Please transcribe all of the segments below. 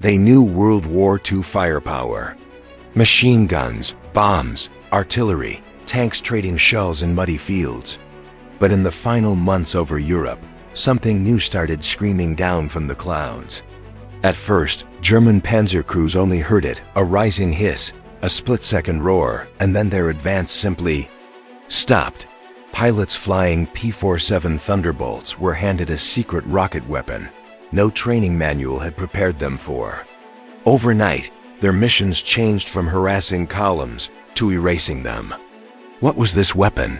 They knew World War II firepower. Machine guns, bombs, artillery, tanks trading shells in muddy fields. But in the final months over Europe, something new started screaming down from the clouds. At first, German Panzer crews only heard it, a rising hiss, a split-second roar, and then their advance simply stopped. Pilots flying P-47 Thunderbolts were handed a secret rocket weapon no training manual had prepared them for. Overnight, their missions changed from harassing columns to erasing them. What was this weapon?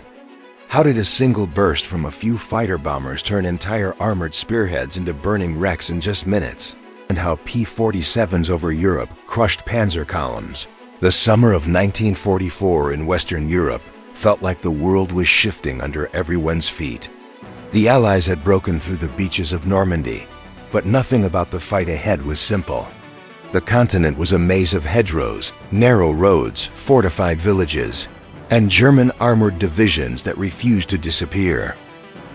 How did a single burst from a few fighter bombers turn entire armored spearheads into burning wrecks in just minutes? And how P-47s over Europe crushed panzer columns. The summer of 1944 in Western Europe felt like the world was shifting under everyone's feet. The Allies had broken through the beaches of Normandy, but nothing about the fight ahead was simple. The continent was a maze of hedgerows, narrow roads, fortified villages, and German armored divisions that refused to disappear.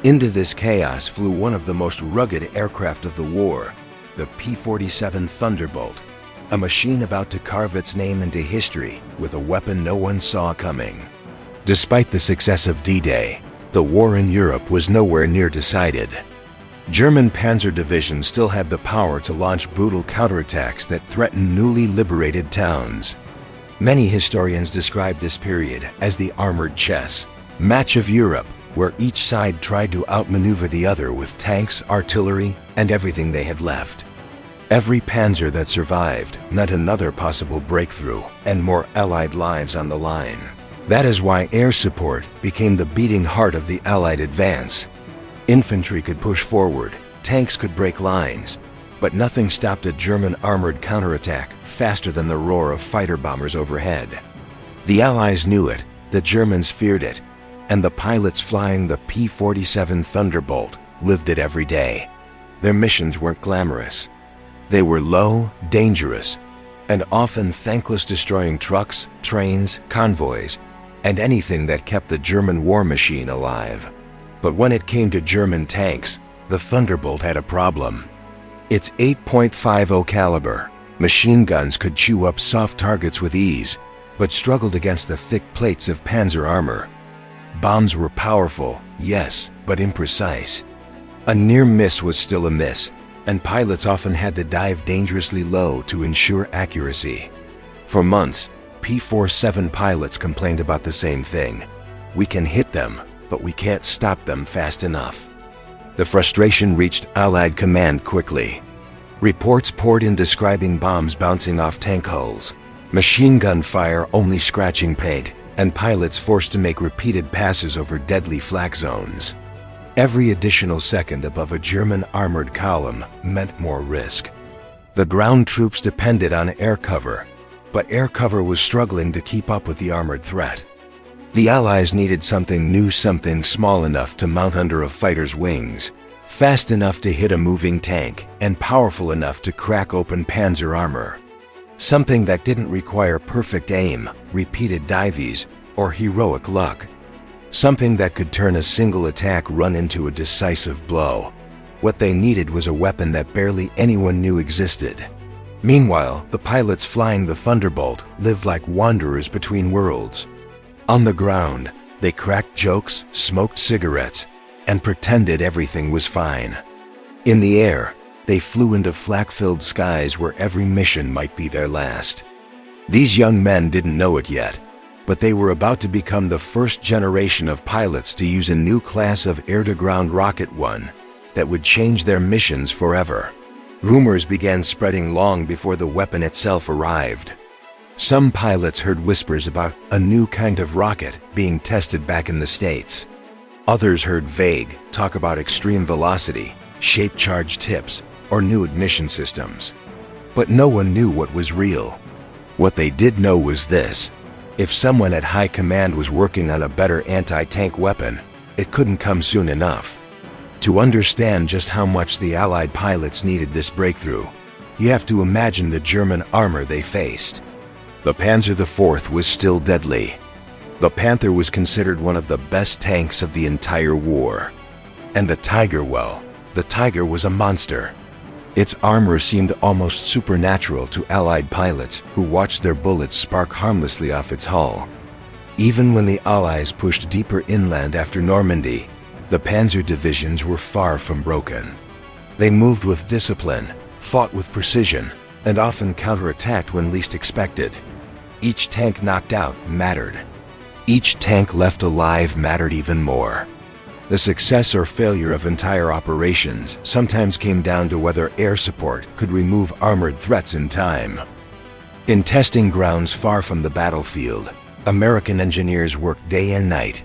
Into this chaos flew one of the most rugged aircraft of the war, the P-47 Thunderbolt, a machine about to carve its name into history with a weapon no one saw coming. Despite the success of D-Day, the war in Europe was nowhere near decided. German panzer divisions still had the power to launch brutal counterattacks that threatened newly liberated towns. Many historians describe this period as the armored chess match of Europe, where each side tried to outmaneuver the other with tanks, artillery, and everything they had left. Every panzer that survived meant another possible breakthrough and more Allied lives on the line. That is why air support became the beating heart of the Allied advance. Infantry could push forward, tanks could break lines, but nothing stopped a German armored counterattack faster than the roar of fighter bombers overhead. The Allies knew it, the Germans feared it, and the pilots flying the P-47 Thunderbolt lived it every day. Their missions weren't glamorous. They were low, dangerous, and often thankless, destroying trucks, trains, convoys, and anything that kept the German war machine alive. But when it came to German tanks, the Thunderbolt had a problem. Its 8.50 caliber machine guns could chew up soft targets with ease, but struggled against the thick plates of panzer armor. Bombs were powerful, yes, but imprecise. A near miss was still a miss, and pilots often had to dive dangerously low to ensure accuracy. For months, P-47 pilots complained about the same thing. We can hit them, but we can't stop them fast enough. The frustration reached Allied command quickly. Reports poured in describing bombs bouncing off tank hulls, machine gun fire only scratching paint, and pilots forced to make repeated passes over deadly flak zones. Every additional second above a German armored column meant more risk. The ground troops depended on air cover, but air cover was struggling to keep up with the armored threat. The Allies needed something new, something small enough to mount under a fighter's wings, fast enough to hit a moving tank, and powerful enough to crack open panzer armor. Something that didn't require perfect aim, repeated dives, or heroic luck. Something that could turn a single attack run into a decisive blow. What they needed was a weapon that barely anyone knew existed. Meanwhile, the pilots flying the Thunderbolt lived like wanderers between worlds. On the ground, they cracked jokes, smoked cigarettes, and pretended everything was fine. In the air, they flew into flak-filled skies where every mission might be their last. These young men didn't know it yet, but they were about to become the first generation of pilots to use a new class of air-to-ground rocket one that would change their missions forever. Rumors began spreading long before the weapon itself arrived. Some pilots heard whispers about a new kind of rocket being tested back in the States. Others heard vague talk about extreme velocity, shape-charge tips, or new ignition systems. But no one knew what was real. What they did know was this: if someone at high command was working on a better anti-tank weapon, it couldn't come soon enough. To understand just how much the Allied pilots needed this breakthrough, you have to imagine the German armor they faced. The Panzer IV was still deadly. The Panther was considered one of the best tanks of the entire war. And the Tiger, well, the Tiger was a monster. Its armor seemed almost supernatural to Allied pilots who watched their bullets spark harmlessly off its hull. Even when the Allies pushed deeper inland after Normandy, the Panzer divisions were far from broken. They moved with discipline, fought with precision, and often counterattacked when least expected. Each tank knocked out mattered. Each tank left alive mattered even more. The success or failure of entire operations sometimes came down to whether air support could remove armored threats in time. In testing grounds far from the battlefield, American engineers worked day and night.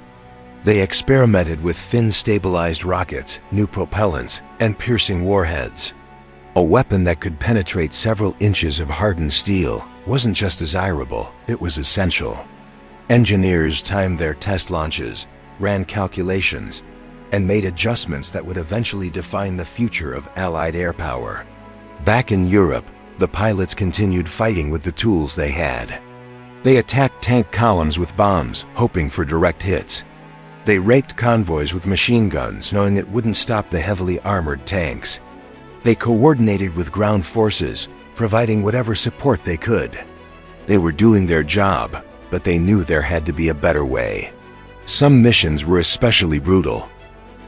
They experimented with fin-stabilized rockets, new propellants, and piercing warheads. A weapon that could penetrate several inches of hardened steel wasn't just desirable, it was essential. Engineers timed their test launches, ran calculations, and made adjustments that would eventually define the future of Allied air power. Back in Europe, the pilots continued fighting with the tools they had. They attacked tank columns with bombs, hoping for direct hits. They raked convoys with machine guns, knowing it wouldn't stop the heavily armored tanks. They coordinated with ground forces, providing whatever support they could. They were doing their job, but they knew there had to be a better way. Some missions were especially brutal.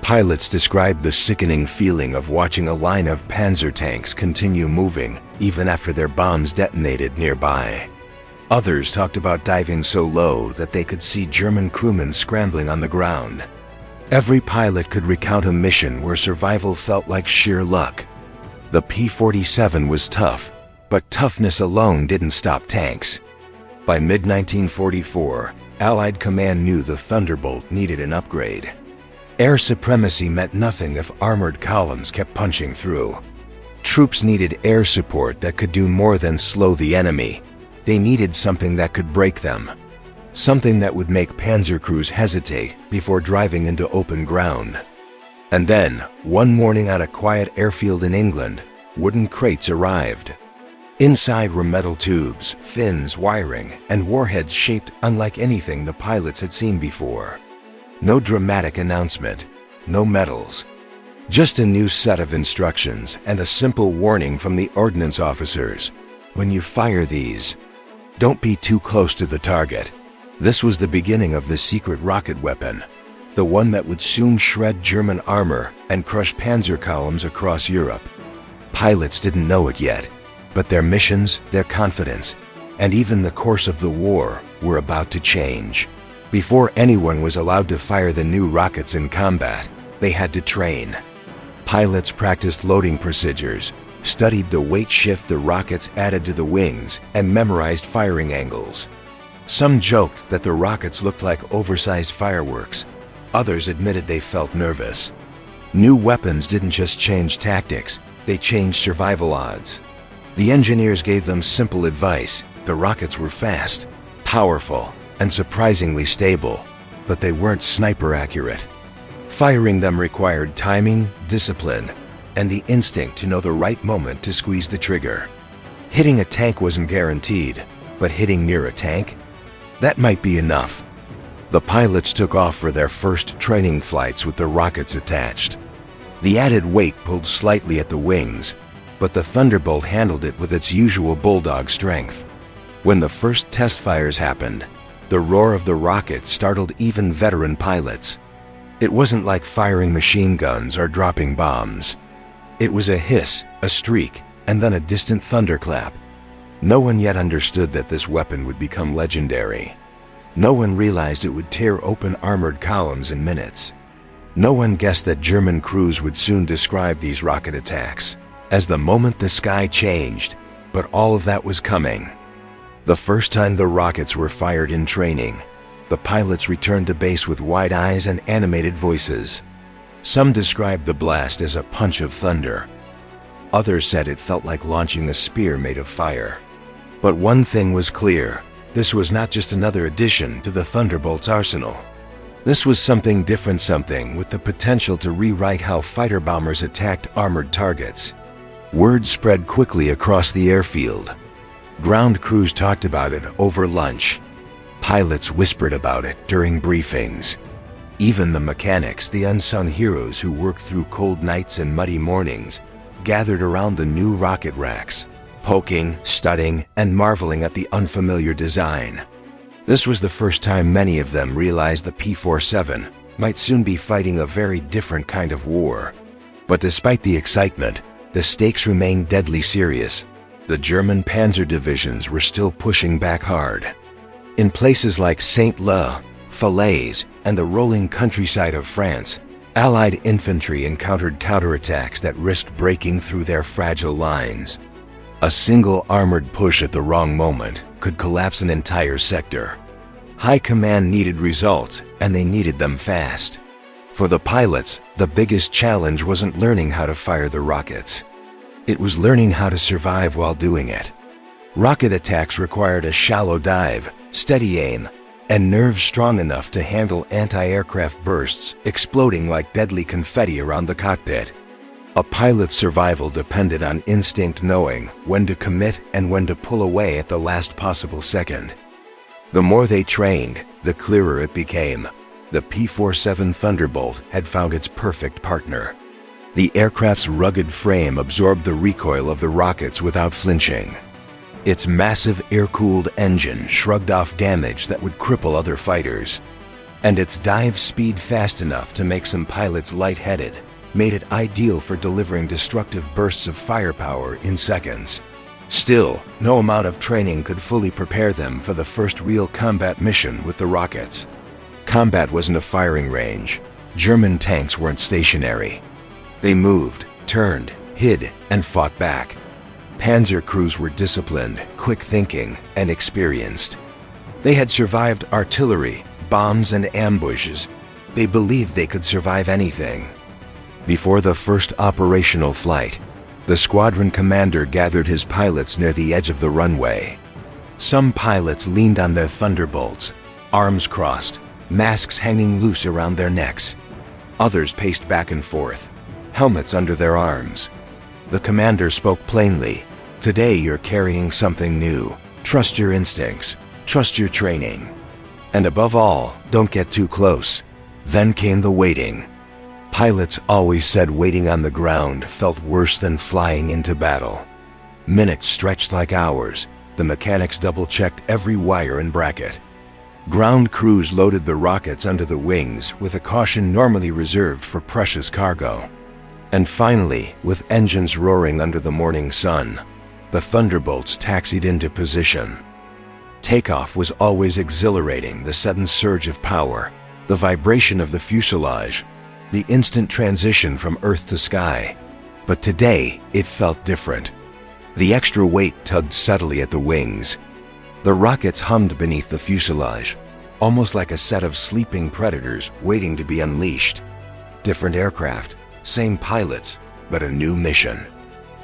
Pilots described the sickening feeling of watching a line of Panzer tanks continue moving, even after their bombs detonated nearby. Others talked about diving so low that they could see German crewmen scrambling on the ground. Every pilot could recount a mission where survival felt like sheer luck. The P-47 was tough, but toughness alone didn't stop tanks. By mid-1944, Allied command knew the Thunderbolt needed an upgrade. Air supremacy meant nothing if armored columns kept punching through. Troops needed air support that could do more than slow the enemy. They needed something that could break them. Something that would make panzer crews hesitate before driving into open ground. And then, one morning on a quiet airfield in England, wooden crates arrived. Inside were metal tubes, fins, wiring, and warheads shaped unlike anything the pilots had seen before. No dramatic announcement, no medals. Just a new set of instructions and a simple warning from the ordnance officers. When you fire these, don't be too close to the target. This was the beginning of the secret rocket weapon, the one that would soon shred German armor and crush panzer columns across Europe. Pilots didn't know it yet, but their missions, their confidence, and even the course of the war were about to change. Before anyone was allowed to fire the new rockets in combat, they had to train. Pilots practiced loading procedures, studied the weight shift the rockets added to the wings, and memorized firing angles. Some joked that the rockets looked like oversized fireworks. Others admitted they felt nervous. New weapons didn't just change tactics, they changed survival odds. The engineers gave them simple advice. The rockets were fast, powerful, and surprisingly stable, but they weren't sniper accurate. Firing them required timing, discipline, and the instinct to know the right moment to squeeze the trigger. Hitting a tank wasn't guaranteed, but hitting near a tank? That might be enough. The pilots took off for their first training flights with the rockets attached. The added weight pulled slightly at the wings, but the Thunderbolt handled it with its usual bulldog strength. When the first test fires happened, the roar of the rocket startled even veteran pilots. It wasn't like firing machine guns or dropping bombs. It was a hiss, a streak, and then a distant thunderclap. No one yet understood that this weapon would become legendary. No one realized it would tear open armored columns in minutes. No one guessed that German crews would soon describe these rocket attacks as the moment the sky changed, but all of that was coming. The first time the rockets were fired in training, the pilots returned to base with wide eyes and animated voices. Some described the blast as a punch of thunder. Others said it felt like launching a spear made of fire. But one thing was clear, this was not just another addition to the Thunderbolt's arsenal. This was something different, something with the potential to rewrite how fighter bombers attacked armored targets. Word spread quickly across the airfield. Ground crews talked about it over lunch. Pilots whispered about it during briefings. Even the mechanics, the unsung heroes who worked through cold nights and muddy mornings, gathered around the new rocket racks, poking, studying, and marveling at the unfamiliar design. This was the first time many of them realized the P-47 might soon be fighting a very different kind of war. But despite the excitement, the stakes remained deadly serious. The German Panzer divisions were still pushing back hard. In places like Saint-Lô, Falaise, and the rolling countryside of France, Allied infantry encountered counterattacks that risked breaking through their fragile lines. A single armored push at the wrong moment could collapse an entire sector. High command needed results, and they needed them fast. For the pilots, the biggest challenge wasn't learning how to fire the rockets. It was learning how to survive while doing it. Rocket attacks required a shallow dive, steady aim, and nerves strong enough to handle anti-aircraft bursts exploding like deadly confetti around the cockpit. A pilot's survival depended on instinct, knowing when to commit and when to pull away at the last possible second. The more they trained, the clearer it became. The P-47 Thunderbolt had found its perfect partner. The aircraft's rugged frame absorbed the recoil of the rockets without flinching. Its massive air-cooled engine shrugged off damage that would cripple other fighters. And its dive speed, fast enough to make some pilots lightheaded, made it ideal for delivering destructive bursts of firepower in seconds. Still, no amount of training could fully prepare them for the first real combat mission with the rockets. Combat wasn't a firing range. German tanks weren't stationary. They moved, turned, hid, and fought back. Panzer crews were disciplined, quick-thinking, and experienced. They had survived artillery, bombs, and ambushes. They believed they could survive anything. Before the first operational flight, the squadron commander gathered his pilots near the edge of the runway. Some pilots leaned on their Thunderbolts, arms crossed, masks hanging loose around their necks. Others paced back and forth, helmets under their arms. The commander spoke plainly. "Today you're carrying something new. Trust your instincts. Trust your training. And above all, don't get too close." Then came the waiting. Pilots always said waiting on the ground felt worse than flying into battle. Minutes stretched like hours. The mechanics double-checked every wire and bracket. Ground crews loaded the rockets under the wings with a caution normally reserved for precious cargo. And finally, with engines roaring under the morning sun, the Thunderbolts taxied into position. Takeoff was always exhilarating, the sudden surge of power, the vibration of the fuselage, the instant transition from earth to sky. But today, it felt different. The extra weight tugged subtly at the wings. The rockets hummed beneath the fuselage, almost like a set of sleeping predators waiting to be unleashed. Different aircraft, same pilots, but a new mission.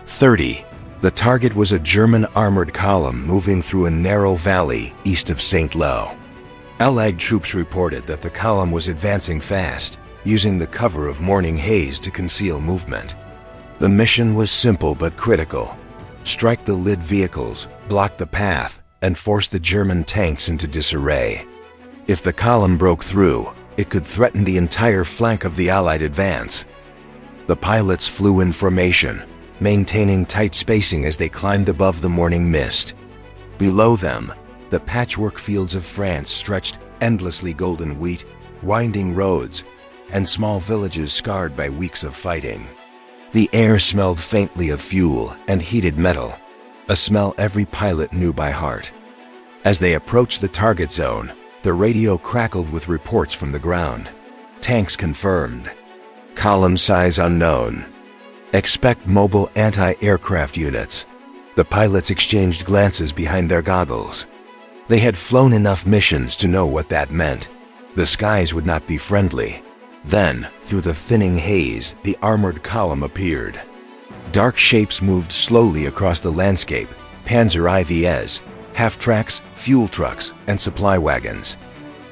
30. The target was a German armored column moving through a narrow valley east of Saint-Lô. Allied troops reported that the column was advancing fast, using the cover of morning haze to conceal movement. The mission was simple but critical. Strike the lead vehicles, block the path, and force the German tanks into disarray. If the column broke through, it could threaten the entire flank of the Allied advance. The pilots flew in formation, maintaining tight spacing as they climbed above the morning mist. Below them, the patchwork fields of France stretched endlessly, golden wheat, winding roads, and small villages scarred by weeks of fighting. The air smelled faintly of fuel and heated metal, a smell every pilot knew by heart. As they approached the target zone, the radio crackled with reports from the ground. Tanks confirmed. Column size unknown. Expect mobile anti-aircraft units. The pilots exchanged glances behind their goggles. They had flown enough missions to know what that meant. The skies would not be friendly. Then, through the thinning haze, the armored column appeared. Dark shapes moved slowly across the landscape, Panzer IVs, half-tracks, fuel trucks, and supply wagons.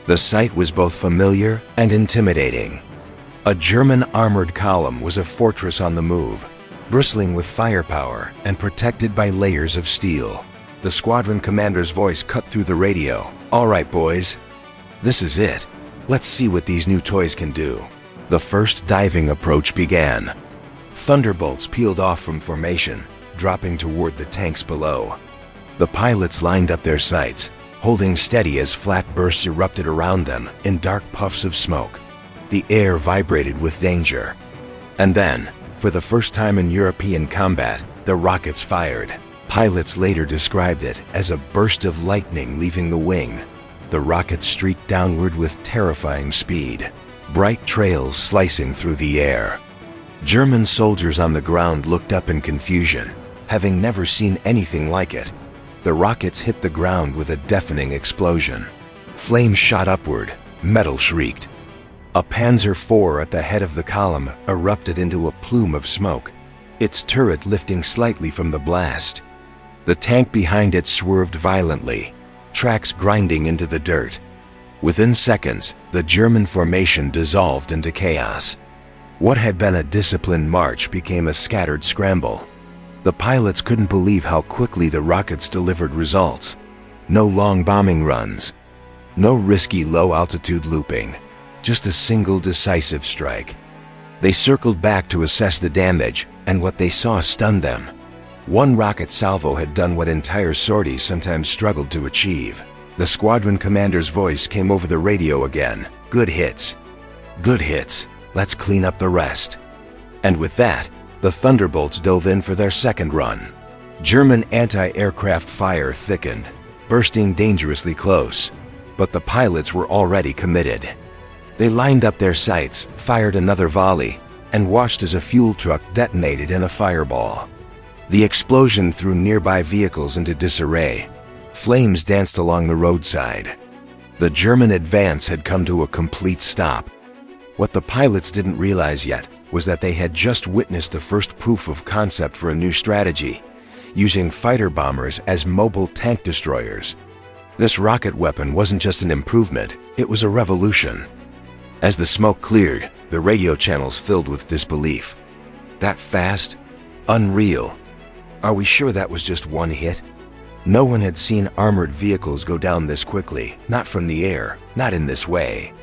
The sight was both familiar and intimidating. A German armored column was a fortress on the move, bristling with firepower and protected by layers of steel. The squadron commander's voice cut through the radio. "All right, boys. This is it. Let's see what these new toys can do." The first diving approach began. Thunderbolts peeled off from formation, dropping toward the tanks below. The pilots lined up their sights, holding steady as flat bursts erupted around them in dark puffs of smoke. The air vibrated with danger. And then, for the first time in European combat, the rockets fired. Pilots later described it as a burst of lightning leaving the wing. The rockets streaked downward with terrifying speed, bright trails slicing through the air. German soldiers on the ground looked up in confusion, having never seen anything like it. The rockets hit the ground with a deafening explosion. Flames shot upward, metal shrieked. A Panzer IV at the head of the column erupted into a plume of smoke, its turret lifting slightly from the blast. The tank behind it swerved violently, tracks grinding into the dirt. Within seconds, the German formation dissolved into chaos. What had been a disciplined march became a scattered scramble. The pilots couldn't believe how quickly the rockets delivered results. No long bombing runs, no risky low-altitude looping, just a single decisive strike. They circled back to assess the damage, and what they saw stunned them. One rocket salvo had done what entire sorties sometimes struggled to achieve. The squadron commander's voice came over the radio again. "Good hits. Good hits. Let's clean up the rest." And with that, the Thunderbolts dove in for their second run. German anti-aircraft fire thickened, bursting dangerously close. But the pilots were already committed. They lined up their sights, fired another volley, and watched as a fuel truck detonated in a fireball. The explosion threw nearby vehicles into disarray. Flames danced along the roadside. The German advance had come to a complete stop. What the pilots didn't realize yet was that they had just witnessed the first proof of concept for a new strategy, using fighter bombers as mobile tank destroyers. This rocket weapon wasn't just an improvement, it was a revolution. As the smoke cleared, the radio channels filled with disbelief. That fast? Unreal. Are we sure that was just one hit? No one had seen armored vehicles go down this quickly, not from the air, not in this way.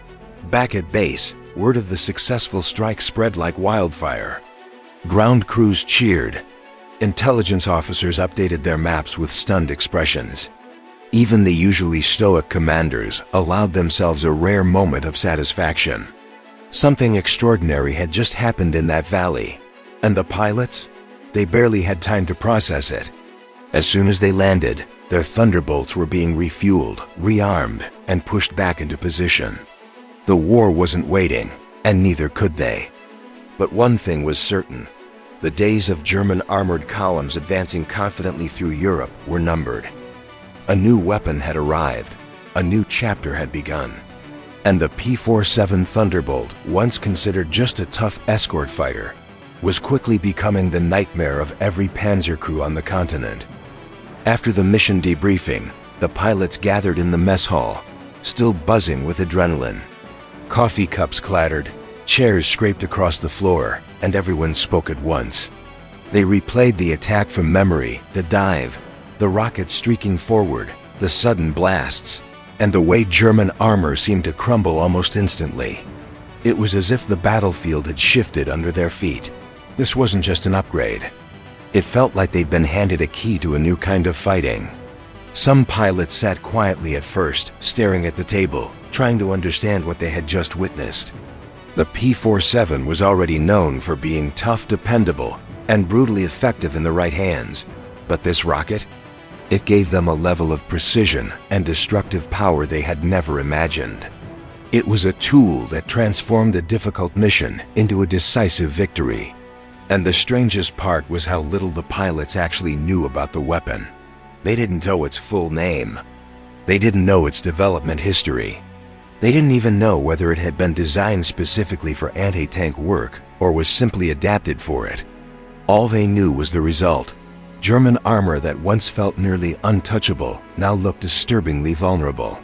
Back at base, word of the successful strike spread like wildfire. Ground crews cheered. Intelligence officers updated their maps with stunned expressions. Even the usually stoic commanders allowed themselves a rare moment of satisfaction. Something extraordinary had just happened in that valley. And the pilots? They barely had time to process it. As soon as they landed, their Thunderbolts were being refueled, rearmed, and pushed back into position. The war wasn't waiting, and neither could they. But one thing was certain. The days of German armored columns advancing confidently through Europe were numbered. A new weapon had arrived. A new chapter had begun. And the P-47 Thunderbolt, once considered just a tough escort fighter, was quickly becoming the nightmare of every Panzer crew on the continent. After the mission debriefing, the pilots gathered in the mess hall, still buzzing with adrenaline. Coffee cups clattered, chairs scraped across the floor, and everyone spoke at once. They replayed the attack from memory, the dive, the rockets streaking forward, the sudden blasts, and the way German armor seemed to crumble almost instantly. It was as if the battlefield had shifted under their feet. This wasn't just an upgrade. It felt like they'd been handed a key to a new kind of fighting. Some pilots sat quietly at first, staring at the table, trying to understand what they had just witnessed. The P-47 was already known for being tough, dependable, and brutally effective in the right hands. But this rocket? It gave them a level of precision and destructive power they had never imagined. It was a tool that transformed a difficult mission into a decisive victory. And the strangest part was how little the pilots actually knew about the weapon. They didn't know its full name. They didn't know its development history. They didn't even know whether it had been designed specifically for anti-tank work or was simply adapted for it. All they knew was the result. German armor that once felt nearly untouchable now looked disturbingly vulnerable.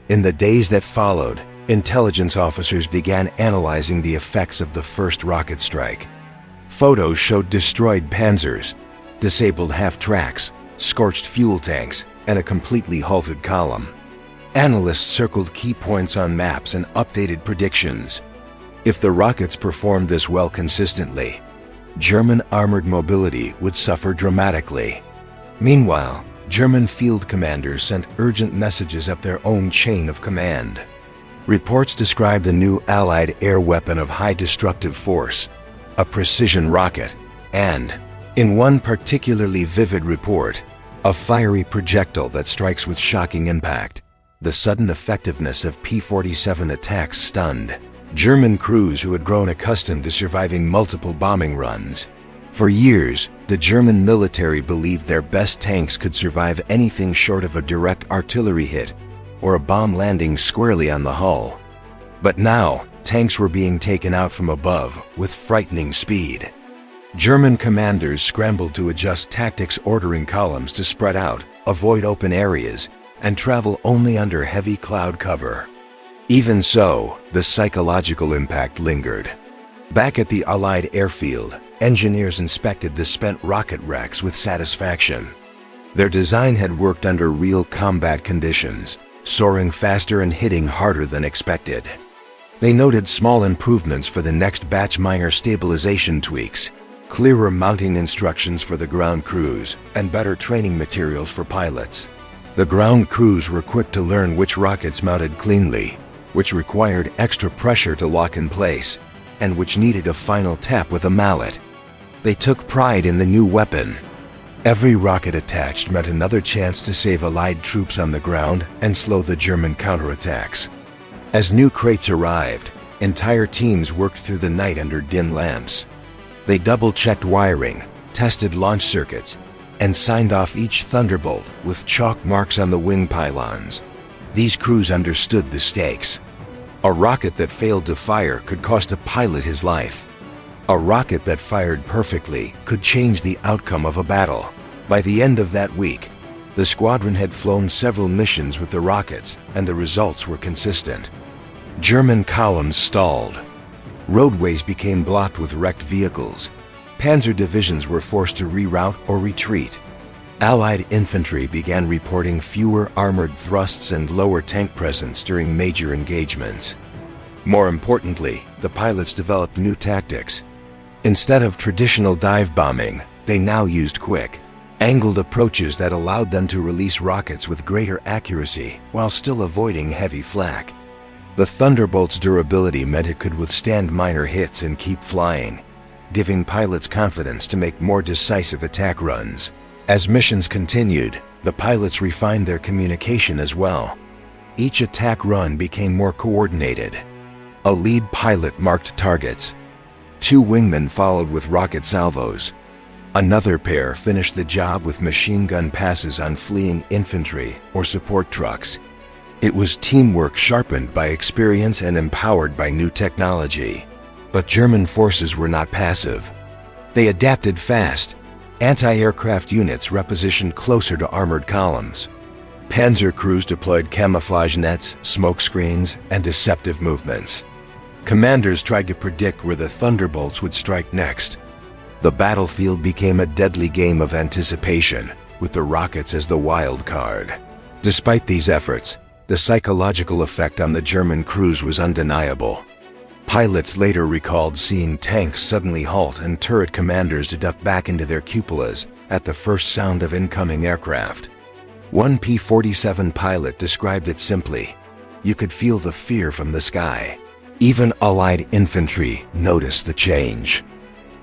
In the days that followed, intelligence officers began analyzing the effects of the first rocket strike. Photos showed destroyed Panzers, disabled half-tracks, scorched fuel tanks, and a completely halted column. Analysts circled key points on maps and updated predictions. If the rockets performed this well consistently, German armored mobility would suffer dramatically. Meanwhile, German field commanders sent urgent messages up their own chain of command. Reports described a new Allied air weapon of high destructive force, a precision rocket, and, in one particularly vivid report, a fiery projectile that strikes with shocking impact. The sudden effectiveness of P-47 attacks stunned German crews who had grown accustomed to surviving multiple bombing runs. For years, the German military believed their best tanks could survive anything short of a direct artillery hit or a bomb landing squarely on the hull. But now, tanks were being taken out from above with frightening speed. German commanders scrambled to adjust tactics, ordering columns to spread out, avoid open areas, and travel only under heavy cloud cover. Even so, the psychological impact lingered. Back at the Allied airfield, engineers inspected the spent rocket wrecks with satisfaction. Their design had worked under real combat conditions, soaring faster and hitting harder than expected. They noted small improvements for the next batch: minor stabilization tweaks, clearer mounting instructions for the ground crews, and better training materials for pilots. The ground crews were quick to learn which rockets mounted cleanly, which required extra pressure to lock in place, and which needed a final tap with a mallet. They took pride in the new weapon. Every rocket attached meant another chance to save Allied troops on the ground and slow the German counterattacks. As new crates arrived, entire teams worked through the night under dim lamps. They double-checked wiring, tested launch circuits, and signed off each Thunderbolt with chalk marks on the wing pylons. These crews understood the stakes. A rocket that failed to fire could cost a pilot his life. A rocket that fired perfectly could change the outcome of a battle. By the end of that week, the squadron had flown several missions with the rockets, and the results were consistent. German columns stalled. Roadways became blocked with wrecked vehicles. Panzer divisions were forced to reroute or retreat. Allied infantry began reporting fewer armored thrusts and lower tank presence during major engagements. More importantly, the pilots developed new tactics. Instead of traditional dive bombing, they now used quick, angled approaches that allowed them to release rockets with greater accuracy while still avoiding heavy flak. The Thunderbolt's durability meant it could withstand minor hits and keep flying, giving pilots confidence to make more decisive attack runs. As missions continued, the pilots refined their communication as well. Each attack run became more coordinated. A lead pilot marked targets. 2 wingmen followed with rocket salvos. Another pair finished the job with machine gun passes on fleeing infantry or support trucks. It was teamwork sharpened by experience and empowered by new technology. But German forces were not passive. They adapted fast. Anti-aircraft units repositioned closer to armored columns. Panzer crews deployed camouflage nets, smoke screens, and deceptive movements. Commanders tried to predict where the Thunderbolts would strike next. The battlefield became a deadly game of anticipation, with the rockets as the wild card. Despite these efforts, the psychological effect on the German crews was undeniable. Pilots later recalled seeing tanks suddenly halt and turret commanders to duck back into their cupolas at the first sound of incoming aircraft. One P-47 pilot described it simply: "You could feel the fear from the sky." Even Allied infantry noticed the change.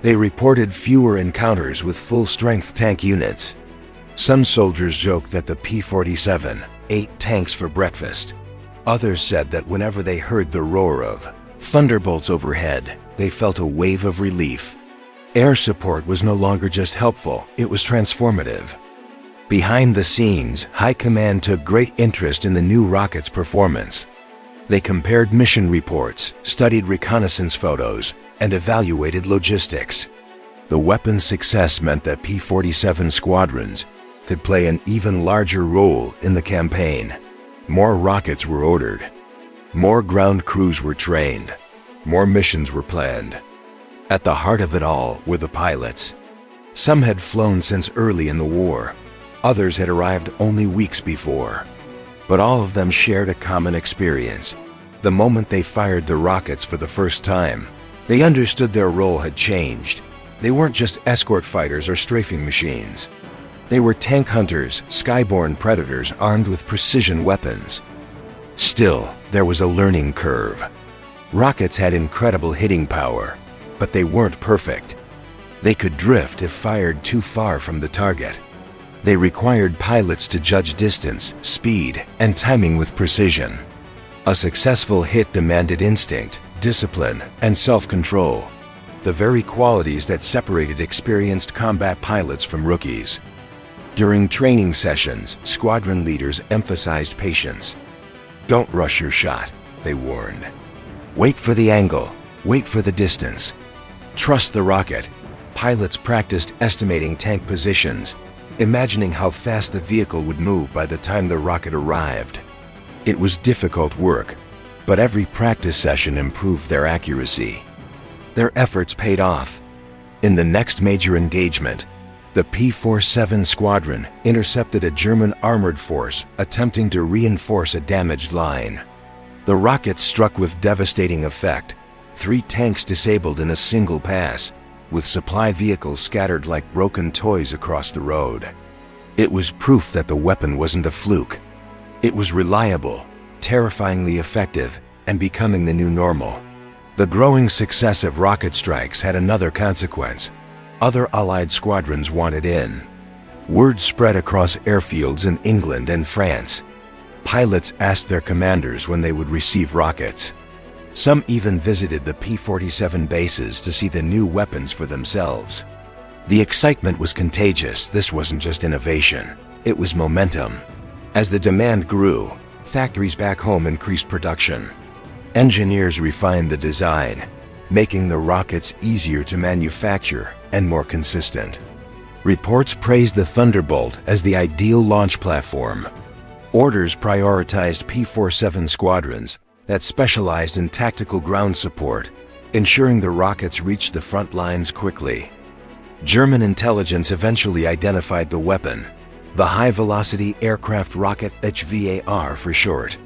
They reported fewer encounters with full-strength tank units. Some soldiers joked that the P-47 ate tanks for breakfast. Others said that whenever they heard the roar of Thunderbolts overhead, they felt a wave of relief. Air support was no longer just helpful, it was transformative. Behind the scenes, High Command took great interest in the new rocket's performance. They compared mission reports, studied reconnaissance photos, and evaluated logistics. The weapon's success meant that P-47 squadrons could play an even larger role in the campaign. More rockets were ordered. More ground crews were trained. More missions were planned. At the heart of it all were the pilots. Some had flown since early in the war. Others had arrived only weeks before. But all of them shared a common experience. The moment they fired the rockets for the first time, they understood their role had changed. They weren't just escort fighters or strafing machines. They were tank hunters, skyborne predators armed with precision weapons. Still, there was a learning curve. Rockets had incredible hitting power, but they weren't perfect. They could drift if fired too far from the target. They required pilots to judge distance, speed, and timing with precision. A successful hit demanded instinct, discipline, and self-control, the very qualities that separated experienced combat pilots from rookies. During training sessions, squadron leaders emphasized patience. "Don't rush your shot," they warned. "Wait for the angle, wait for the distance. Trust the rocket." Pilots practiced estimating tank positions, imagining how fast the vehicle would move by the time the rocket arrived. It was difficult work, but every practice session improved their accuracy. Their efforts paid off. In the next major engagement, the P-47 squadron intercepted a German armored force attempting to reinforce a damaged line. The rocket struck with devastating effect, 3 tanks disabled in a single pass, with supply vehicles scattered like broken toys across the road. It was proof that the weapon wasn't a fluke. It was reliable, terrifyingly effective, and becoming the new normal. The growing success of rocket strikes had another consequence. Other Allied squadrons wanted in. Word spread across airfields in England and France. Pilots asked their commanders when they would receive rockets. Some even visited the P-47 bases to see the new weapons for themselves. The excitement was contagious. This wasn't just innovation, it was momentum. As the demand grew, factories back home increased production. Engineers refined the design, making the rockets easier to manufacture and more consistent. Reports praised the Thunderbolt as the ideal launch platform. Orders prioritized P-47 squadrons that specialized in tactical ground support, ensuring the rockets reached the front lines quickly. German intelligence eventually identified the weapon, the High-Velocity Aircraft Rocket, HVAR for short.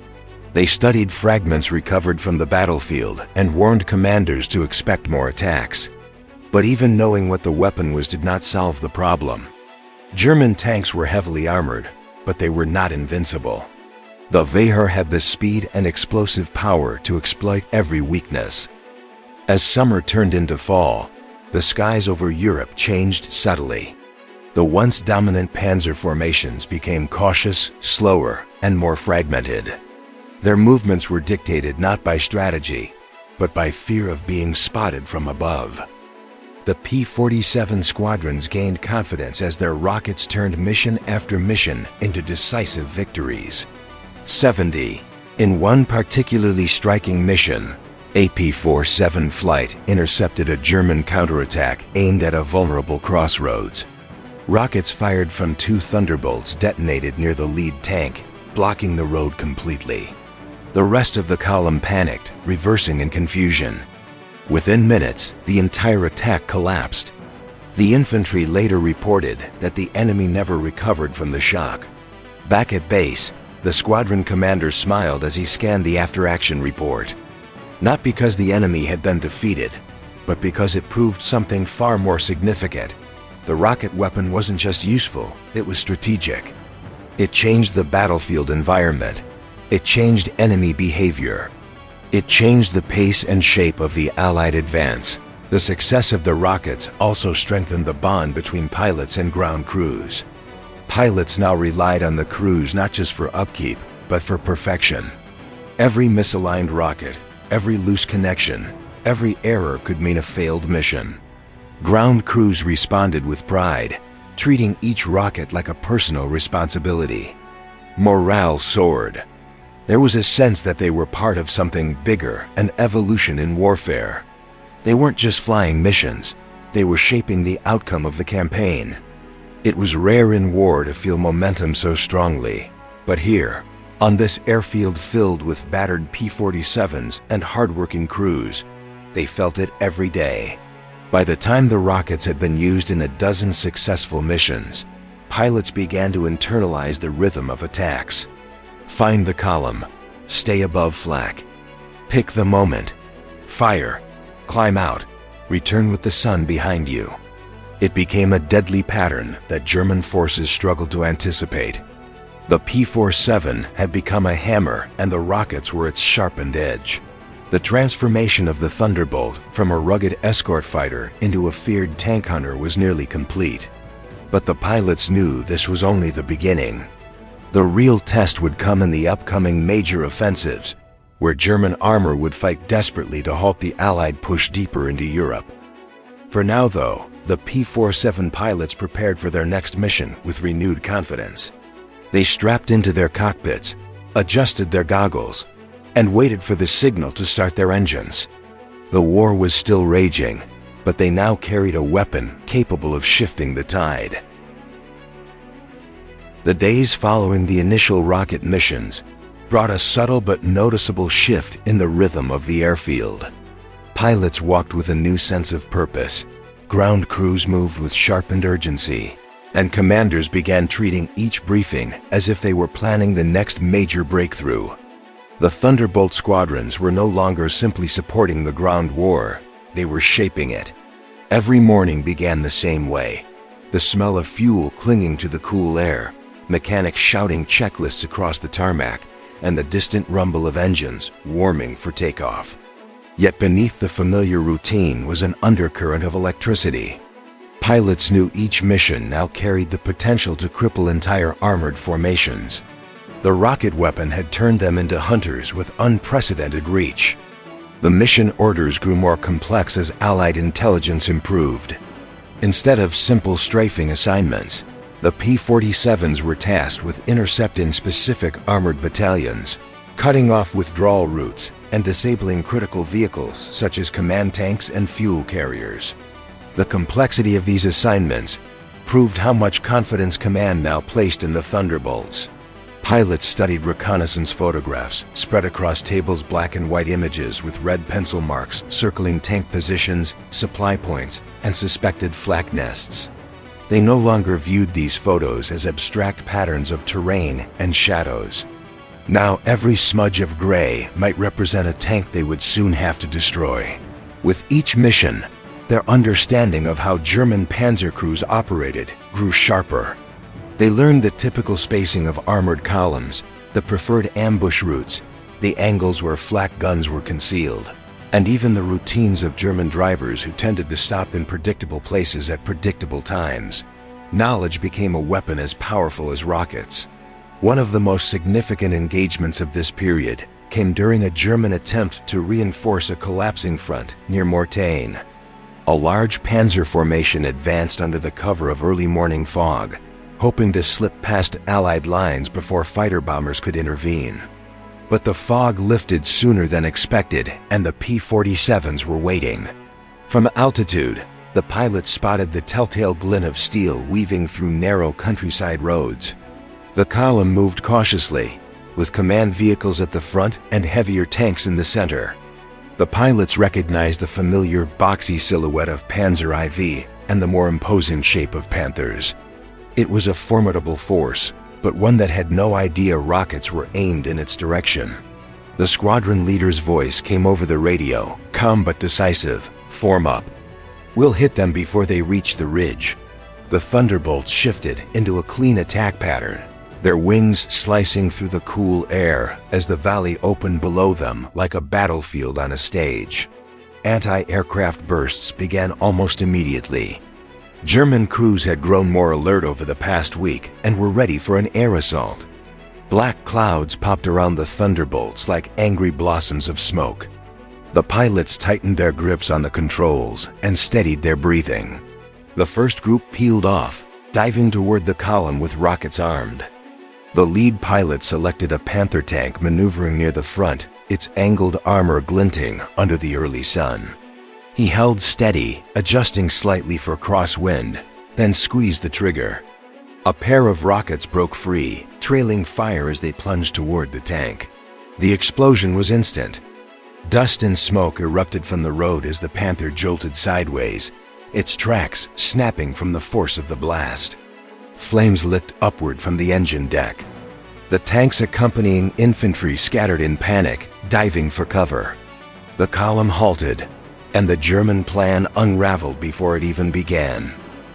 They studied fragments recovered from the battlefield and warned commanders to expect more attacks. But even knowing what the weapon was did not solve the problem. German tanks were heavily armored, but they were not invincible. The Wehr had the speed and explosive power to exploit every weakness. As summer turned into fall, the skies over Europe changed subtly. The once dominant Panzer formations became cautious, slower, and more fragmented. Their movements were dictated not by strategy, but by fear of being spotted from above. The P-47 squadrons gained confidence as their rockets turned mission after mission into decisive victories. 70. In one particularly striking mission, a P-47 flight intercepted a German counterattack aimed at a vulnerable crossroads. Rockets fired from 2 Thunderbolts detonated near the lead tank, blocking the road completely. The rest of the column panicked, reversing in confusion. Within minutes, the entire attack collapsed. The infantry later reported that the enemy never recovered from the shock. Back at base, the squadron commander smiled as he scanned the after-action report. Not because the enemy had been defeated, but because it proved something far more significant. The rocket weapon wasn't just useful, it was strategic. It changed the battlefield environment. It changed enemy behavior. It changed the pace and shape of the Allied advance. The success of the rockets also strengthened the bond between pilots and ground crews. Pilots now relied on the crews not just for upkeep, but for perfection. Every misaligned rocket, every loose connection, every error could mean a failed mission. Ground crews responded with pride, treating each rocket like a personal responsibility. Morale soared. There was a sense that they were part of something bigger, an evolution in warfare. They weren't just flying missions, they were shaping the outcome of the campaign. It was rare in war to feel momentum so strongly, but here, on this airfield filled with battered P-47s and hardworking crews, they felt it every day. By the time the rockets had been used in a dozen successful missions, pilots began to internalize the rhythm of attacks. Find the column, stay above flak, pick the moment, fire, climb out, return with the sun behind you. It became a deadly pattern that German forces struggled to anticipate. The P-47 had become a hammer and the rockets were its sharpened edge. The transformation of the Thunderbolt from a rugged escort fighter into a feared tank hunter was nearly complete. But the pilots knew this was only the beginning. The real test would come in the upcoming major offensives, where German armor would fight desperately to halt the Allied push deeper into Europe. For now, though, the P-47 pilots prepared for their next mission with renewed confidence. They strapped into their cockpits, adjusted their goggles, and waited for the signal to start their engines. The war was still raging, but they now carried a weapon capable of shifting the tide. The days following the initial rocket missions brought a subtle but noticeable shift in the rhythm of the airfield. Pilots walked with a new sense of purpose, ground crews moved with sharpened urgency, and commanders began treating each briefing as if they were planning the next major breakthrough. The Thunderbolt squadrons were no longer simply supporting the ground war, they were shaping it. Every morning began the same way, the smell of fuel clinging to the cool air, mechanics shouting checklists across the tarmac, and the distant rumble of engines warming for takeoff. Yet beneath the familiar routine was an undercurrent of electricity. Pilots knew each mission now carried the potential to cripple entire armored formations. The rocket weapon had turned them into hunters with unprecedented reach. The mission orders grew more complex as Allied intelligence improved. Instead of simple strafing assignments, the P-47s were tasked with intercepting specific armored battalions, cutting off withdrawal routes, and disabling critical vehicles such as command tanks and fuel carriers. The complexity of these assignments proved how much confidence command now placed in the Thunderbolts. Pilots studied reconnaissance photographs spread across tables, black and white images with red pencil marks circling tank positions, supply points, and suspected flak nests. They no longer viewed these photos as abstract patterns of terrain and shadows. Now every smudge of gray might represent a tank they would soon have to destroy. With each mission, their understanding of how German Panzer crews operated grew sharper. They learned the typical spacing of armored columns, the preferred ambush routes, the angles where flak guns were concealed, and even the routines of German drivers who tended to stop in predictable places at predictable times. Knowledge became a weapon as powerful as rockets. One of the most significant engagements of this period came during a German attempt to reinforce a collapsing front near Mortain. A large panzer formation advanced under the cover of early morning fog, hoping to slip past Allied lines before fighter bombers could intervene. But the fog lifted sooner than expected, and the P-47s were waiting. From altitude, the pilots spotted the telltale glint of steel weaving through narrow countryside roads. The column moved cautiously, with command vehicles at the front and heavier tanks in the center. The pilots recognized the familiar boxy silhouette of Panzer IV and the more imposing shape of Panthers. It was a formidable force, but one that had no idea rockets were aimed in its direction. The squadron leader's voice came over the radio, calm but decisive. "Form up. We'll hit them before they reach the ridge." The Thunderbolts shifted into a clean attack pattern, their wings slicing through the cool air as the valley opened below them like a battlefield on a stage. Anti-aircraft bursts began almost immediately. German crews had grown more alert over the past week and were ready for an air assault. Black clouds popped around the Thunderbolts like angry blossoms of smoke. The pilots tightened their grips on the controls and steadied their breathing. The first group peeled off, diving toward the column with rockets armed. The lead pilot selected a Panther tank maneuvering near the front, its angled armor glinting under the early sun. He held steady, adjusting slightly for crosswind, then squeezed the trigger. A pair of rockets broke free, trailing fire as they plunged toward the tank. The explosion was instant. Dust and smoke erupted from the road as the Panther jolted sideways, its tracks snapping from the force of the blast. Flames licked upward from the engine deck. The tank's accompanying infantry scattered in panic, diving for cover. The column halted, and the German plan unraveled before it even began.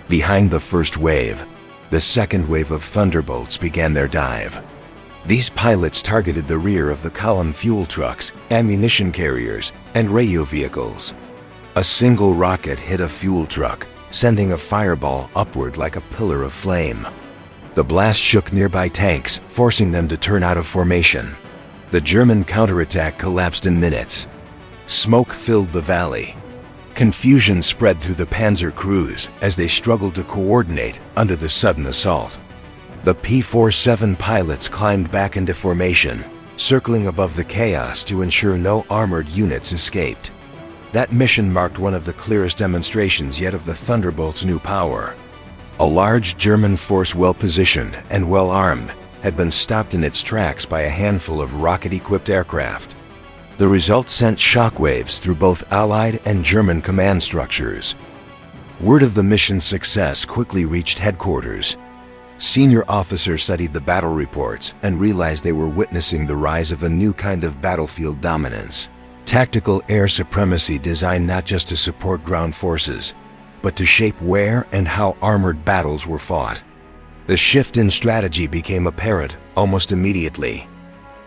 Behind the first wave, the second wave of Thunderbolts began their dive. These pilots targeted the rear of the column fuel trucks, ammunition carriers, and radio vehicles. A single rocket hit a fuel truck, sending a fireball upward like a pillar of flame. The blast shook nearby tanks, forcing them to turn out of formation. The German counterattack collapsed in minutes. Smoke filled the valley. Confusion spread through the Panzer crews as they struggled to coordinate under the sudden assault. The P-47 pilots climbed back into formation, circling above the chaos to ensure no armored units escaped. That mission marked one of the clearest demonstrations yet of the Thunderbolt's new power. A large German force well-positioned and well-armed had been stopped in its tracks by a handful of rocket-equipped aircraft. The result sent shockwaves through both Allied and German command structures. Word of the mission's success quickly reached headquarters. Senior officers studied the battle reports and realized they were witnessing the rise of a new kind of battlefield dominance. Tactical air supremacy designed not just to support ground forces, but to shape where and how armored battles were fought. The shift in strategy became apparent almost immediately.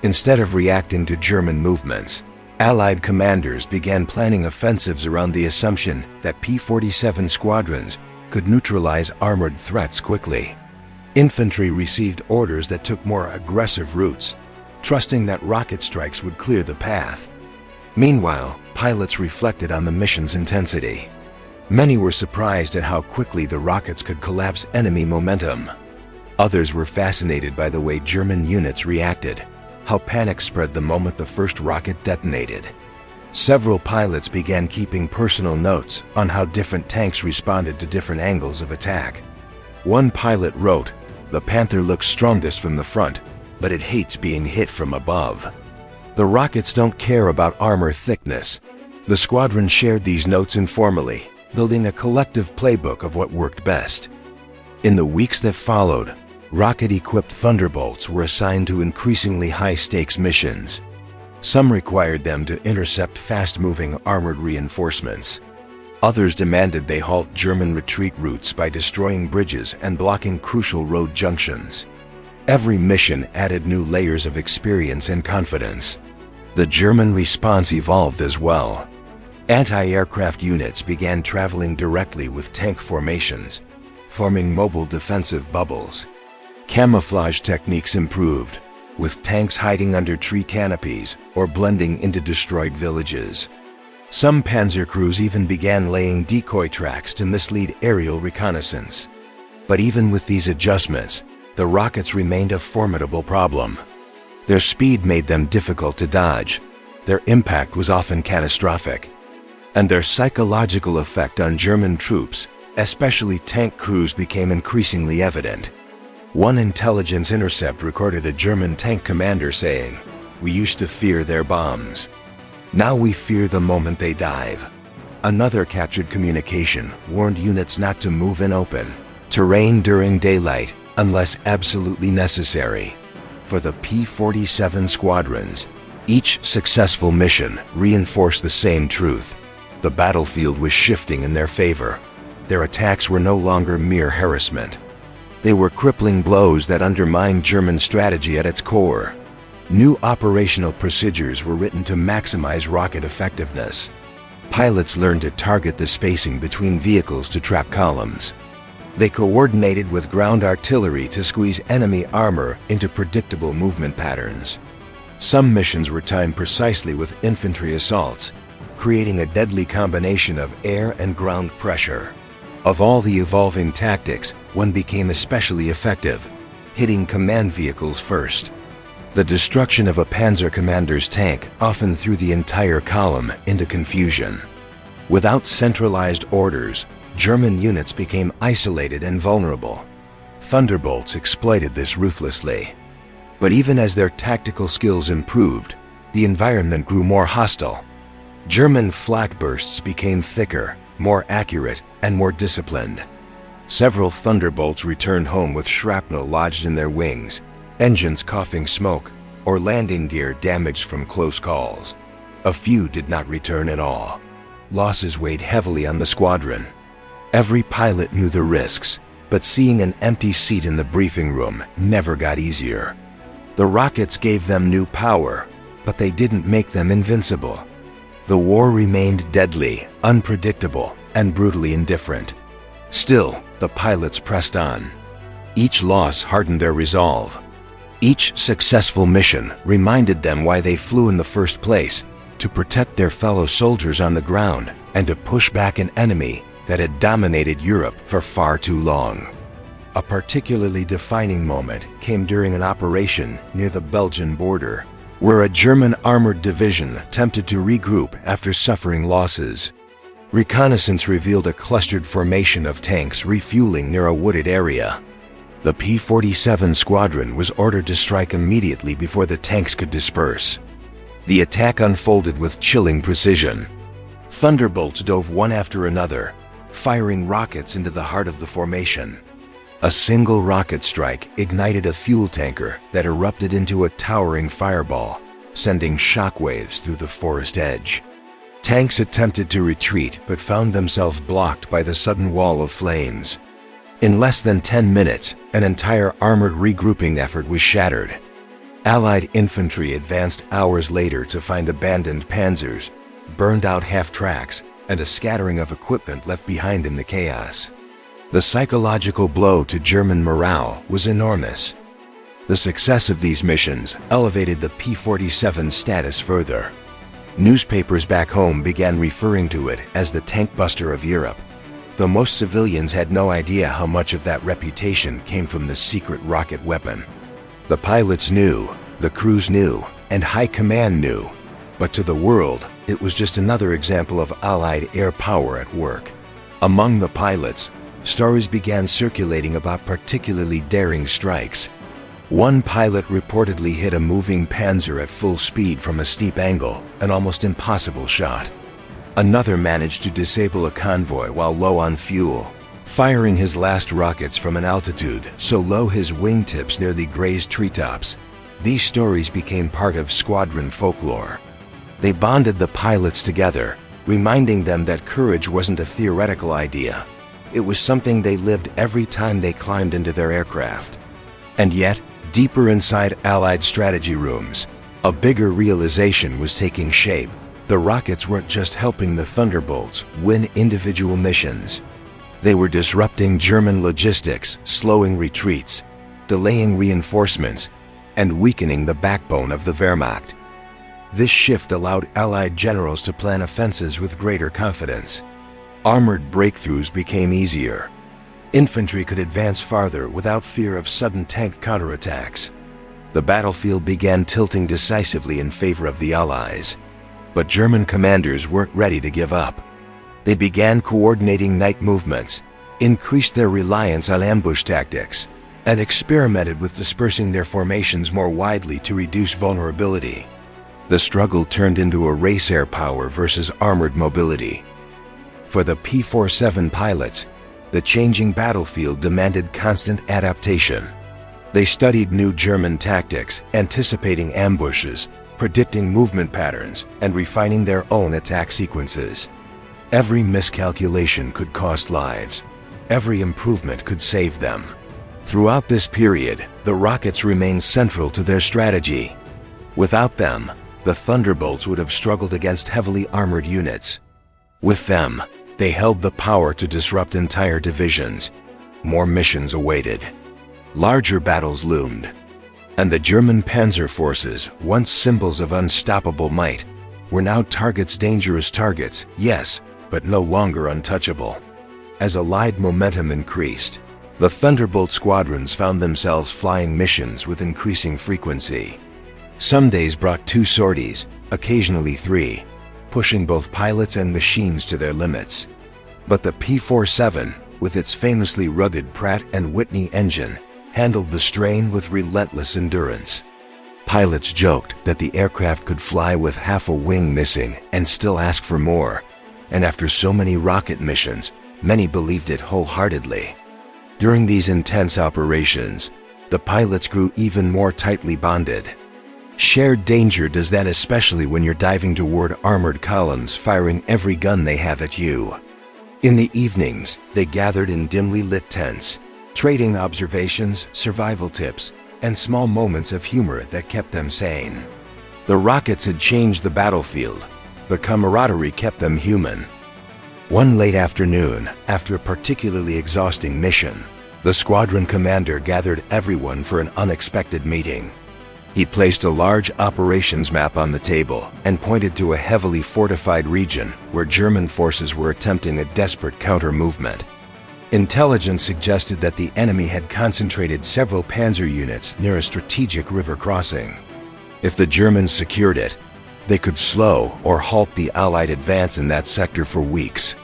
Instead of reacting to German movements, Allied commanders began planning offensives around the assumption that P-47 squadrons could neutralize armored threats quickly. Infantry received orders that took more aggressive routes, trusting that rocket strikes would clear the path. Meanwhile, pilots reflected on the mission's intensity. Many were surprised at how quickly the rockets could collapse enemy momentum. Others were fascinated by the way German units reacted, how panic spread the moment the first rocket detonated. Several pilots began keeping personal notes on how different tanks responded to different angles of attack. One pilot wrote, "The Panther looks strongest from the front, but it hates being hit from above." The rockets don't care about armor thickness. The squadron shared these notes informally, building a collective playbook of what worked best. In the weeks that followed, rocket-equipped Thunderbolts were assigned to increasingly high-stakes missions. Some required them to intercept fast-moving armored reinforcements. Others demanded they halt German retreat routes by destroying bridges and blocking crucial road junctions. Every mission added new layers of experience and confidence. The German response evolved as well. Anti-aircraft units began traveling directly with tank formations, forming mobile defensive bubbles. Camouflage techniques improved, with tanks hiding under tree canopies or blending into destroyed villages. Some Panzer crews even began laying decoy tracks to mislead aerial reconnaissance. But even with these adjustments, the rockets remained a formidable problem. Their speed made them difficult to dodge. Their impact was often catastrophic. And their psychological effect on German troops, especially tank crews, became increasingly evident. One intelligence intercept recorded a German tank commander saying, "We used to fear their bombs. Now we fear the moment they dive." Another captured communication warned units not to move in open terrain during daylight unless absolutely necessary. For the P-47 squadrons, each successful mission reinforced the same truth. The battlefield was shifting in their favor. Their attacks were no longer mere harassment. They were crippling blows that undermined German strategy at its core. New operational procedures were written to maximize rocket effectiveness. Pilots learned to target the spacing between vehicles to trap columns. They coordinated with ground artillery to squeeze enemy armor into predictable movement patterns. Some missions were timed precisely with infantry assaults, creating a deadly combination of air and ground pressure. Of all the evolving tactics, one became especially effective, hitting command vehicles first. The destruction of a Panzer commander's tank often threw the entire column into confusion. Without centralized orders, German units became isolated and vulnerable. Thunderbolts exploited this ruthlessly. But even as their tactical skills improved, the environment grew more hostile. German flak bursts became thicker, more accurate, and more disciplined. Several Thunderbolts returned home with shrapnel lodged in their wings, engines coughing smoke, or landing gear damaged from close calls. A few did not return at all. Losses weighed heavily on the squadron. Every pilot knew the risks, but seeing an empty seat in the briefing room never got easier. The rockets gave them new power, but they didn't make them invincible. The war remained deadly, unpredictable, and brutally indifferent. Still, the pilots pressed on. Each loss hardened their resolve. Each successful mission reminded them why they flew in the first place: to protect their fellow soldiers on the ground and to push back an enemy that had dominated Europe for far too long. A particularly defining moment came during an operation near the Belgian border, where a German armored division attempted to regroup after suffering losses. Reconnaissance revealed a clustered formation of tanks refueling near a wooded area. The P-47 squadron was ordered to strike immediately before the tanks could disperse. The attack unfolded with chilling precision. Thunderbolts dove one after another, firing rockets into the heart of the formation. A single rocket strike ignited a fuel tanker that erupted into a towering fireball, sending shockwaves through the forest edge. Tanks attempted to retreat but found themselves blocked by the sudden wall of flames. In less than 10 minutes, an entire armored regrouping effort was shattered. Allied infantry advanced hours later to find abandoned panzers, burned-out half-tracks, and a scattering of equipment left behind in the chaos. The psychological blow to German morale was enormous. The success of these missions elevated the P-47 status further. Newspapers back home began referring to it as the tank buster of Europe, though most civilians had no idea how much of that reputation came from the secret rocket weapon. The pilots knew, the crews knew, and high command knew, but to the world, it was just another example of Allied air power at work. Among the pilots, stories began circulating about particularly daring strikes. One pilot reportedly hit a moving Panzer at full speed from a steep angle, an almost impossible shot. Another managed to disable a convoy while low on fuel, firing his last rockets from an altitude so low his wingtips nearly grazed treetops. These stories became part of squadron folklore. They bonded the pilots together, reminding them that courage wasn't a theoretical idea. It was something they lived every time they climbed into their aircraft. And yet, deeper inside Allied strategy rooms, a bigger realization was taking shape. The rockets weren't just helping the Thunderbolts win individual missions. They were disrupting German logistics, slowing retreats, delaying reinforcements, and weakening the backbone of the Wehrmacht. This shift allowed Allied generals to plan offensives with greater confidence. Armored breakthroughs became easier. Infantry could advance farther without fear of sudden tank counterattacks. The battlefield began tilting decisively in favor of the Allies. But German commanders weren't ready to give up. They began coordinating night movements, increased their reliance on ambush tactics, and experimented with dispersing their formations more widely to reduce vulnerability. The struggle turned into a race: air power versus armored mobility. For the P-47 pilots, the changing battlefield demanded constant adaptation. They studied new German tactics, anticipating ambushes, predicting movement patterns, and refining their own attack sequences. Every miscalculation could cost lives. Every improvement could save them. Throughout this period, the rockets remained central to their strategy. Without them, the Thunderbolts would have struggled against heavily armored units. With them, they held the power to disrupt entire divisions. More missions awaited. Larger battles loomed. And the German panzer forces, once symbols of unstoppable might, were now dangerous targets, yes, but no longer untouchable. As Allied momentum increased, the Thunderbolt squadrons found themselves flying missions with increasing frequency. Some days brought 2 sorties, occasionally 3, pushing both pilots and machines to their limits. But the P-47, with its famously rugged Pratt & Whitney engine, handled the strain with relentless endurance. Pilots joked that the aircraft could fly with half a wing missing and still ask for more, and after so many rocket missions, many believed it wholeheartedly. During these intense operations, the pilots grew even more tightly bonded. Shared danger does that, especially when you're diving toward armored columns firing every gun they have at you. In the evenings, they gathered in dimly lit tents, trading observations, survival tips, and small moments of humor that kept them sane. The rockets had changed the battlefield, but camaraderie kept them human. One late afternoon, after a particularly exhausting mission, the squadron commander gathered everyone for an unexpected meeting. He placed a large operations map on the table and pointed to a heavily fortified region where German forces were attempting a desperate counter-movement. Intelligence suggested that the enemy had concentrated several Panzer units near a strategic river crossing. If the Germans secured it, they could slow or halt the Allied advance in that sector for weeks.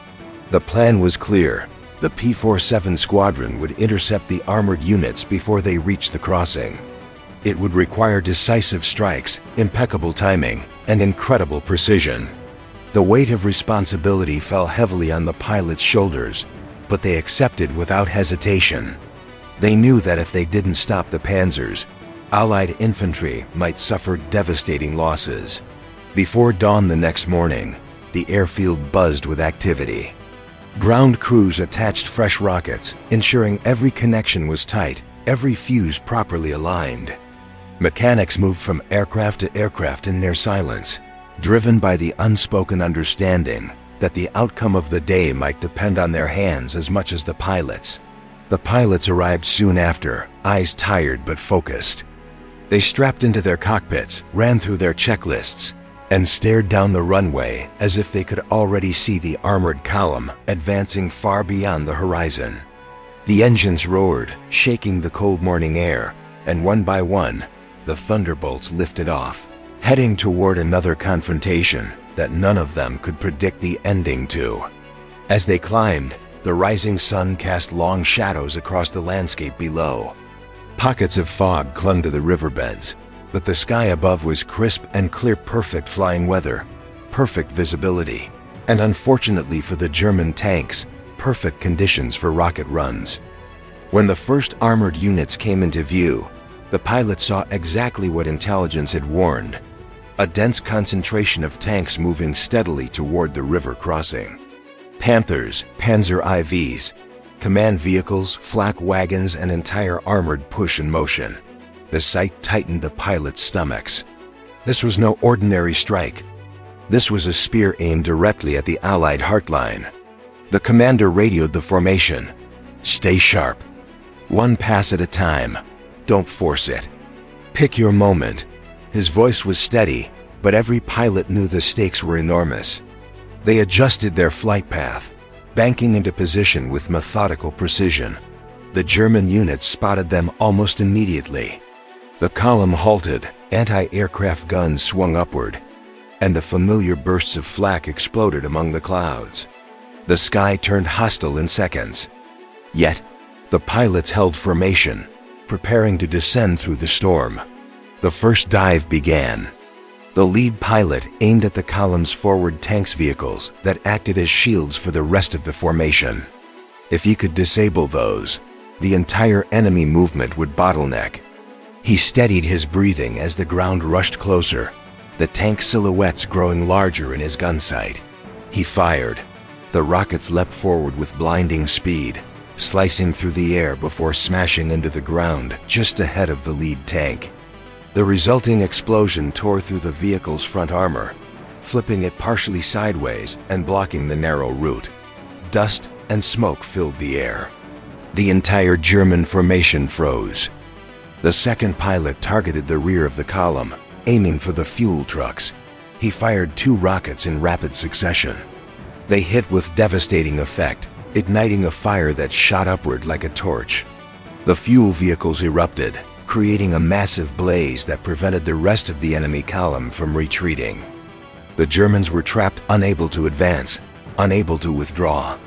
The plan was clear. The P-47 squadron would intercept the armored units before they reached the crossing. It would require decisive strikes, impeccable timing, and incredible precision. The weight of responsibility fell heavily on the pilots' shoulders, but they accepted without hesitation. They knew that if they didn't stop the Panzers, Allied infantry might suffer devastating losses. Before dawn the next morning, the airfield buzzed with activity. Ground crews attached fresh rockets, ensuring every connection was tight, every fuse properly aligned. Mechanics moved from aircraft to aircraft in near silence, driven by the unspoken understanding that the outcome of the day might depend on their hands as much as the pilots. The pilots arrived soon after, eyes tired but focused. They strapped into their cockpits, ran through their checklists, and stared down the runway as if they could already see the armored column advancing far beyond the horizon. The engines roared, shaking the cold morning air, and one by one, the Thunderbolts lifted off, heading toward another confrontation that none of them could predict the ending to. As they climbed, the rising sun cast long shadows across the landscape below. Pockets of fog clung to the riverbeds, but the sky above was crisp and clear, perfect flying weather, perfect visibility, and unfortunately for the German tanks, perfect conditions for rocket runs. When the first armored units came into view, the pilots saw exactly what intelligence had warned: a dense concentration of tanks moving steadily toward the river crossing. Panthers, Panzer IVs, command vehicles, flak wagons, and entire armored push in motion. The sight tightened the pilots' stomachs. This was no ordinary strike. This was a spear aimed directly at the Allied heartline. The commander radioed the formation. "Stay sharp. One pass at a time. Don't force it. Pick your moment." His voice was steady, but every pilot knew the stakes were enormous. They adjusted their flight path, banking into position with methodical precision. The German units spotted them almost immediately. The column halted, anti-aircraft guns swung upward, and the familiar bursts of flak exploded among the clouds. The sky turned hostile in seconds. Yet, the pilots held formation, preparing to descend through the storm. The first dive began. The lead pilot aimed at the column's forward tanks vehicles that acted as shields for the rest of the formation. If he could disable those, the entire enemy movement would bottleneck. He steadied his breathing as the ground rushed closer, the tank silhouettes growing larger in his gun sight. He fired. The rockets leapt forward with blinding speed, slicing through the air before smashing into the ground just ahead of the lead tank. The resulting explosion tore through the vehicle's front armor, flipping it partially sideways and blocking the narrow route. Dust and smoke filled the air. The entire German formation froze. The second pilot targeted the rear of the column, aiming for the fuel trucks. He fired 2 rockets in rapid succession. They hit with devastating effect, igniting a fire that shot upward like a torch. The fuel vehicles erupted, creating a massive blaze that prevented the rest of the enemy column from retreating. The Germans were trapped, unable to advance, unable to withdraw.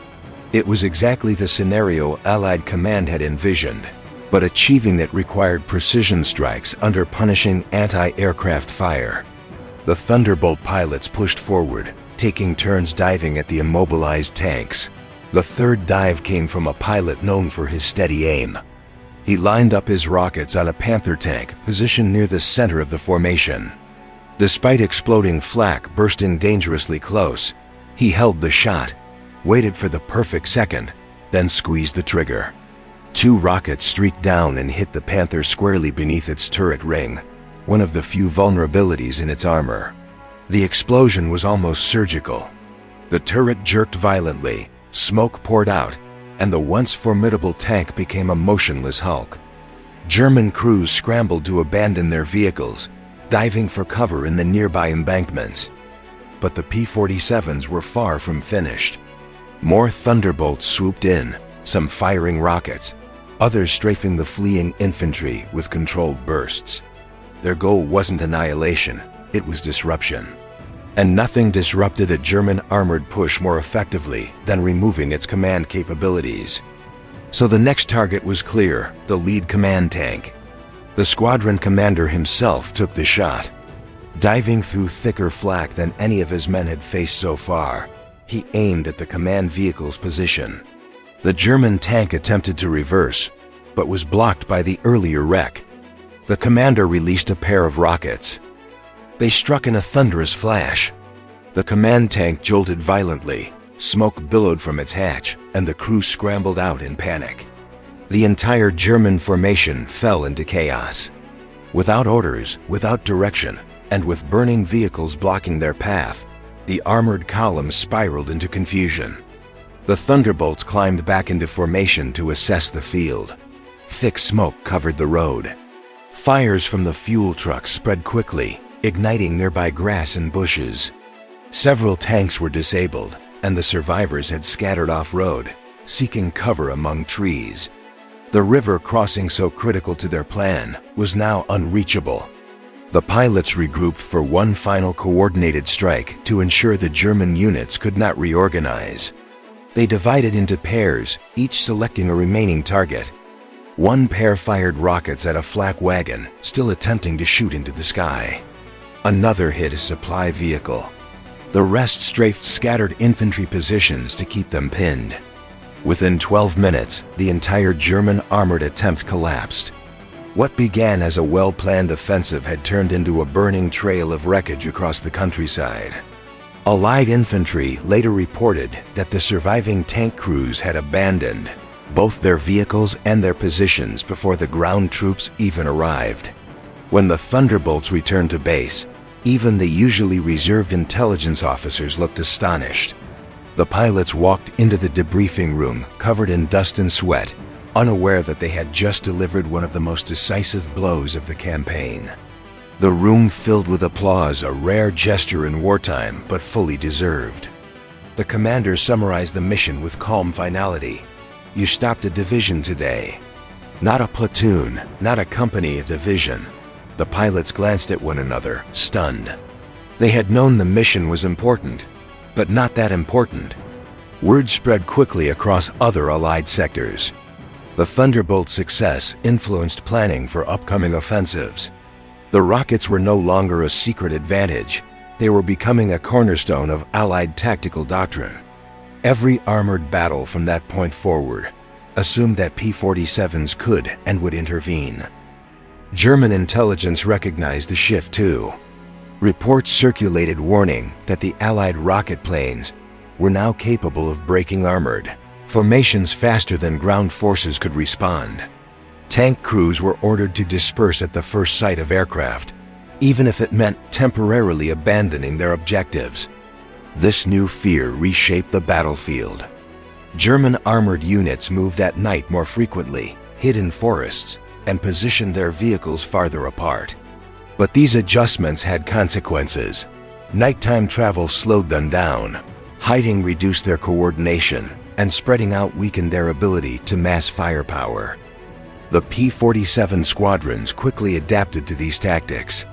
It was exactly the scenario Allied command had envisioned, but achieving it required precision strikes under punishing anti-aircraft fire. The Thunderbolt pilots pushed forward, taking turns diving at the immobilized tanks. The third dive came from a pilot known for his steady aim. He lined up his rockets on a Panther tank positioned near the center of the formation. Despite exploding flak bursting dangerously close, he held the shot. waited for the perfect second, then squeezed the trigger. 2 rockets streaked down and hit the Panther squarely beneath its turret ring, one of the few vulnerabilities in its armor. The explosion was almost surgical. The turret jerked violently, smoke poured out, and the once formidable tank became a motionless hulk. German crews scrambled to abandon their vehicles, diving for cover in the nearby embankments. But the P-47s were far from finished. More Thunderbolts swooped in, some firing rockets, others strafing the fleeing infantry with controlled bursts. Their goal wasn't annihilation, it was disruption. And nothing disrupted a German armored push more effectively than removing its command capabilities. So the next target was clear, the lead command tank. The squadron commander himself took the shot. Diving through thicker flak than any of his men had faced so far, he aimed at the command vehicle's position. The German tank attempted to reverse, but was blocked by the earlier wreck. The commander released a pair of rockets. They struck in a thunderous flash. The command tank jolted violently, smoke billowed from its hatch, and the crew scrambled out in panic. The entire German formation fell into chaos. Without orders, without direction, and with burning vehicles blocking their path, the armored column spiraled into confusion. The Thunderbolts climbed back into formation to assess the field. Thick smoke covered the road. Fires from the fuel trucks spread quickly, igniting nearby grass and bushes. Several tanks were disabled, and the survivors had scattered off-road, seeking cover among trees. The river crossing so critical to their plan was now unreachable. The pilots regrouped for one final coordinated strike to ensure the German units could not reorganize. They divided into pairs, each selecting a remaining target. One pair fired rockets at a flak wagon, still attempting to shoot into the sky. Another hit a supply vehicle. The rest strafed scattered infantry positions to keep them pinned. Within 12 minutes, the entire German armored attempt collapsed. What began as a well-planned offensive had turned into a burning trail of wreckage across the countryside. Allied infantry later reported that the surviving tank crews had abandoned both their vehicles and their positions before the ground troops even arrived. When the Thunderbolts returned to base, even the usually reserved intelligence officers looked astonished. The pilots walked into the debriefing room covered in dust and sweat, unaware that they had just delivered one of the most decisive blows of the campaign. The room filled with applause, a rare gesture in wartime, but fully deserved. The commander summarized the mission with calm finality. "You stopped a division today. Not a platoon, not a company, a division." The pilots glanced at one another, stunned. They had known the mission was important, but not that important. Word spread quickly across other Allied sectors. The Thunderbolt success influenced planning for upcoming offensives. The rockets were no longer a secret advantage. They were becoming a cornerstone of Allied tactical doctrine. Every armored battle from that point forward assumed that P-47s could and would intervene. German intelligence recognized the shift too. Reports circulated warning that the Allied rocket planes were now capable of breaking armored formations faster than ground forces could respond. Tank crews were ordered to disperse at the first sight of aircraft, even if it meant temporarily abandoning their objectives. This new fear reshaped the battlefield. German armored units moved at night more frequently, hid in forests, and positioned their vehicles farther apart. But these adjustments had consequences. Nighttime travel slowed them down. Hiding reduced their coordination, and spreading out weakened their ability to mass firepower. The P-47 squadrons quickly adapted to these tactics.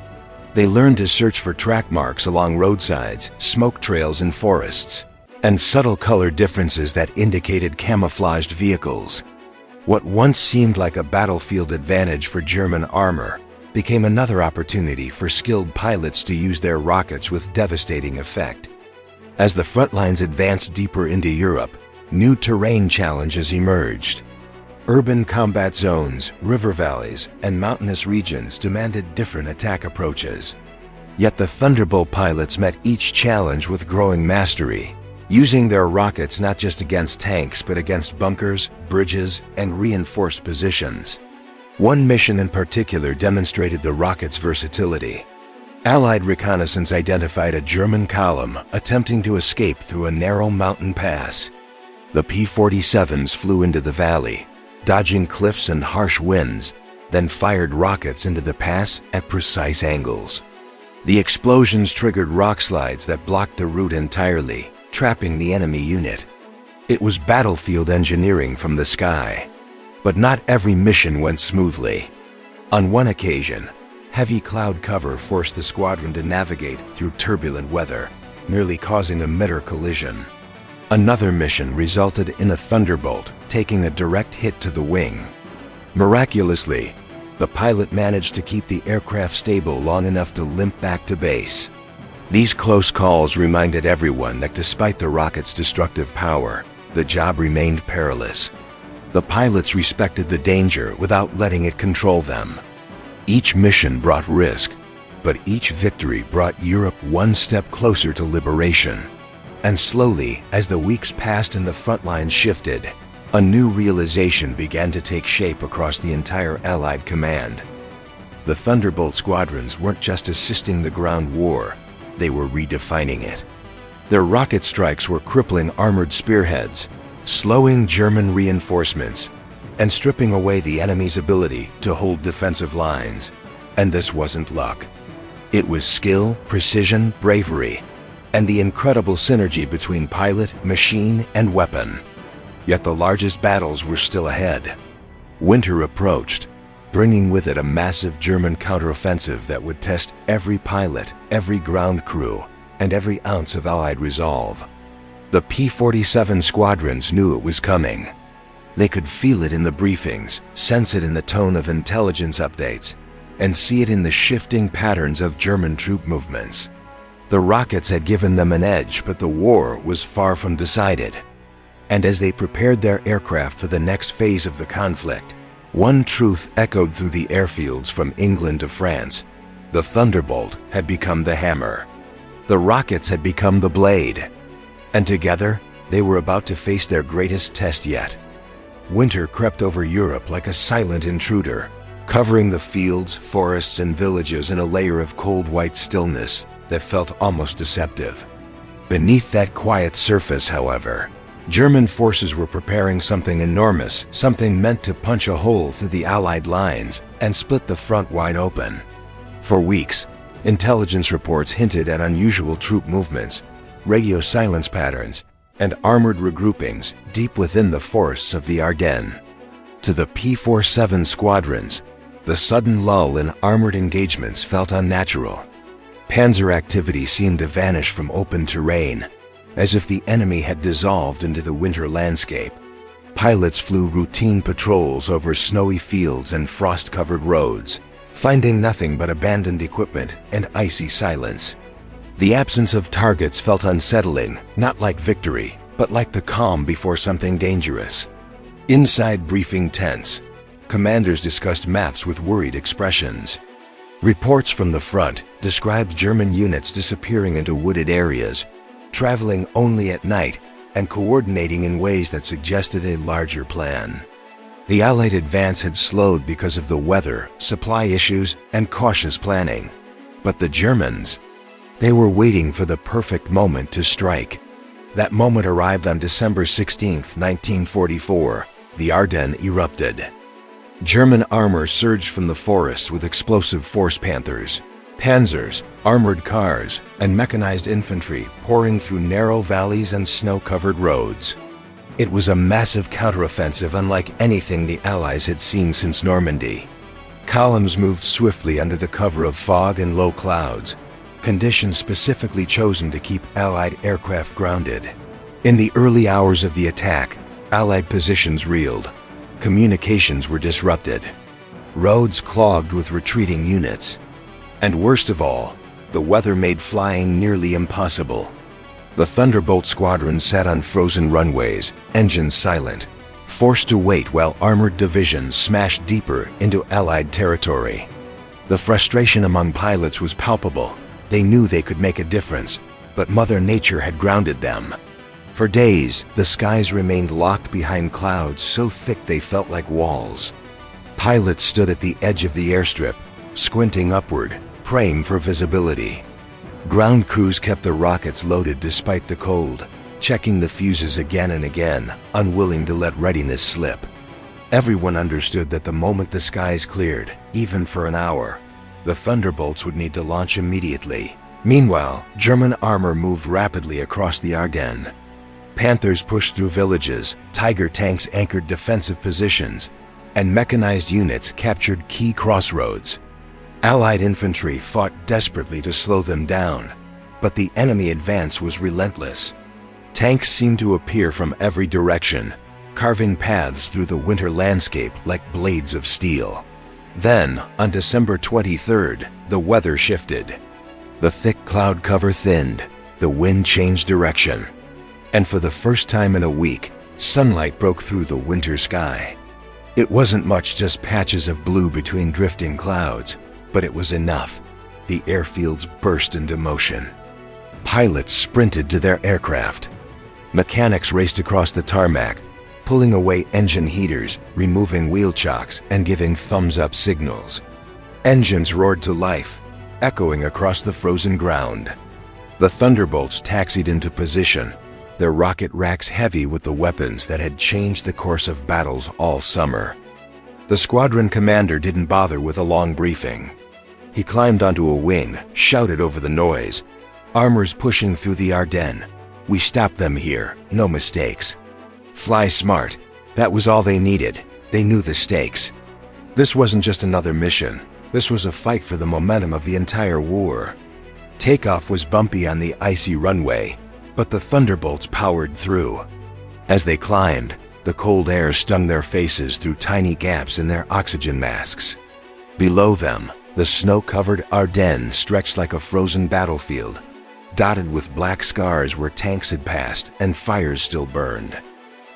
They learned to search for track marks along roadsides, smoke trails in forests, and subtle color differences that indicated camouflaged vehicles. What once seemed like a battlefield advantage for German armor became another opportunity for skilled pilots to use their rockets with devastating effect. As the front lines advanced deeper into Europe, new terrain challenges emerged. Urban combat zones, river valleys, and mountainous regions demanded different attack approaches. Yet the Thunderbolt pilots met each challenge with growing mastery. using their rockets not just against tanks but against bunkers, bridges, and reinforced positions. One mission in particular demonstrated the rocket's versatility. Allied reconnaissance identified a German column attempting to escape through a narrow mountain pass. The P-47s flew into the valley, dodging cliffs and harsh winds, then fired rockets into the pass at precise angles. The explosions triggered rock slides that blocked the route entirely, trapping the enemy unit. It was battlefield engineering from the sky. But not every mission went smoothly. On one occasion, heavy cloud cover forced the squadron to navigate through turbulent weather, nearly causing a mid-air collision. Another mission resulted in a Thunderbolt taking a direct hit to the wing. Miraculously, the pilot managed to keep the aircraft stable long enough to limp back to base. These close calls reminded everyone that despite the rocket's destructive power, the job remained perilous. The pilots respected the danger without letting it control them. Each mission brought risk, but each victory brought Europe one step closer to liberation. And slowly, as the weeks passed and the front lines shifted, a new realization began to take shape across the entire Allied command. The Thunderbolt squadrons weren't just assisting the ground war, they were redefining it. Their rocket strikes were crippling armored spearheads, slowing German reinforcements, and stripping away the enemy's ability to hold defensive lines. And this wasn't luck. It was skill, precision, bravery, and the incredible synergy between pilot, machine, and weapon. Yet the largest battles were still ahead. Winter approached, bringing with it a massive German counteroffensive that would test every pilot, every ground crew, and every ounce of Allied resolve. The P-47 squadrons knew it was coming. They could feel it in the briefings, sense it in the tone of intelligence updates, and see it in the shifting patterns of German troop movements. The rockets had given them an edge, but the war was far from decided. And as they prepared their aircraft for the next phase of the conflict, one truth echoed through the airfields from England to France. The Thunderbolt had become the hammer. The rockets had become the blade. And together, they were about to face their greatest test yet. Winter crept over Europe like a silent intruder, covering the fields, forests, and villages in a layer of cold white stillness that felt almost deceptive. Beneath that quiet surface, however, German forces were preparing something enormous, something meant to punch a hole through the Allied lines and split the front wide open. For weeks, intelligence reports hinted at unusual troop movements, radio silence patterns, and armored regroupings deep within the forests of the Ardennes. To the P-47 squadrons, the sudden lull in armored engagements felt unnatural. Panzer activity seemed to vanish from open terrain, as if the enemy had dissolved into the winter landscape. Pilots flew routine patrols over snowy fields and frost-covered roads, finding nothing but abandoned equipment and icy silence. The absence of targets felt unsettling, not like victory, but like the calm before something dangerous. Inside briefing tents, commanders discussed maps with worried expressions. Reports from the front described German units disappearing into wooded areas, traveling only at night, and coordinating in ways that suggested a larger plan. The Allied advance had slowed because of the weather, supply issues, and cautious planning. But the Germans, they were waiting for the perfect moment to strike. That moment arrived on December 16, 1944. The Ardennes erupted. German armor surged from the forest with explosive force panthers, panzers, armored cars, and mechanized infantry pouring through narrow valleys and snow-covered roads. It was a massive counteroffensive unlike anything the Allies had seen since Normandy. Columns moved swiftly under the cover of fog and low clouds, conditions specifically chosen to keep Allied aircraft grounded. In the early hours of the attack, Allied positions reeled. Communications were disrupted. Roads clogged with retreating units. And worst of all, the weather made flying nearly impossible. The Thunderbolt squadron sat on frozen runways, engines silent, forced to wait while armored divisions smashed deeper into Allied territory. The frustration among pilots was palpable. They knew they could make a difference, but Mother Nature had grounded them. For days, the skies remained locked behind clouds so thick they felt like walls. Pilots stood at the edge of the airstrip, squinting upward, praying for visibility. Ground crews kept the rockets loaded despite the cold, checking the fuses again and again, unwilling to let readiness slip. Everyone understood that the moment the skies cleared, even for an hour, the Thunderbolts would need to launch immediately. Meanwhile, German armor moved rapidly across the Ardennes. Panthers pushed through villages, Tiger tanks anchored defensive positions, and mechanized units captured key crossroads. Allied infantry fought desperately to slow them down, but the enemy advance was relentless. Tanks seemed to appear from every direction, carving paths through the winter landscape like blades of steel. Then, on December 23rd, the weather shifted. The thick cloud cover thinned, the wind changed direction, and for the first time in a week, sunlight broke through the winter sky. It wasn't much, just patches of blue between drifting clouds, but it was enough. The airfields burst into motion. Pilots sprinted to their aircraft. Mechanics raced across the tarmac, pulling away engine heaters, removing wheel chocks, and giving thumbs-up signals. Engines roared to life, echoing across the frozen ground. The Thunderbolts taxied into position, their rocket racks heavy with the weapons that had changed the course of battles all summer. The squadron commander didn't bother with a long briefing. He climbed onto a wing, shouted over the noise, "Armor's pushing through the Ardennes. We stopped them here, no mistakes. Fly smart." That was all they needed. They knew the stakes. This wasn't just another mission. This was a fight for the momentum of the entire war. Takeoff was bumpy on the icy runway, but the Thunderbolts powered through. As they climbed, the cold air stung their faces through tiny gaps in their oxygen masks. Below them, the snow-covered Ardennes stretched like a frozen battlefield, dotted with black scars where tanks had passed and fires still burned.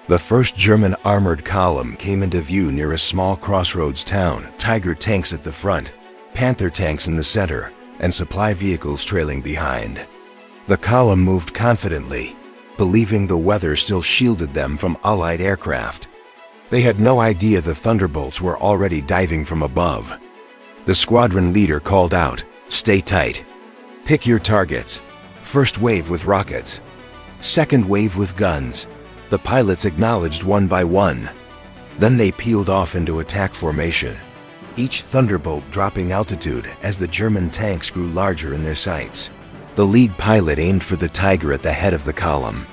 The first German armored column came into view near a small crossroads town, Tiger tanks at the front, Panther tanks in the center, and supply vehicles trailing behind. The column moved confidently, believing the weather still shielded them from Allied aircraft. They had no idea the Thunderbolts were already diving from above. The squadron leader called out, "Stay tight. Pick your targets. First wave with rockets. Second wave with guns." The pilots acknowledged one by one. Then they peeled off into attack formation, each Thunderbolt dropping altitude as the German tanks grew larger in their sights. The lead pilot aimed for the Tiger at the head of the column.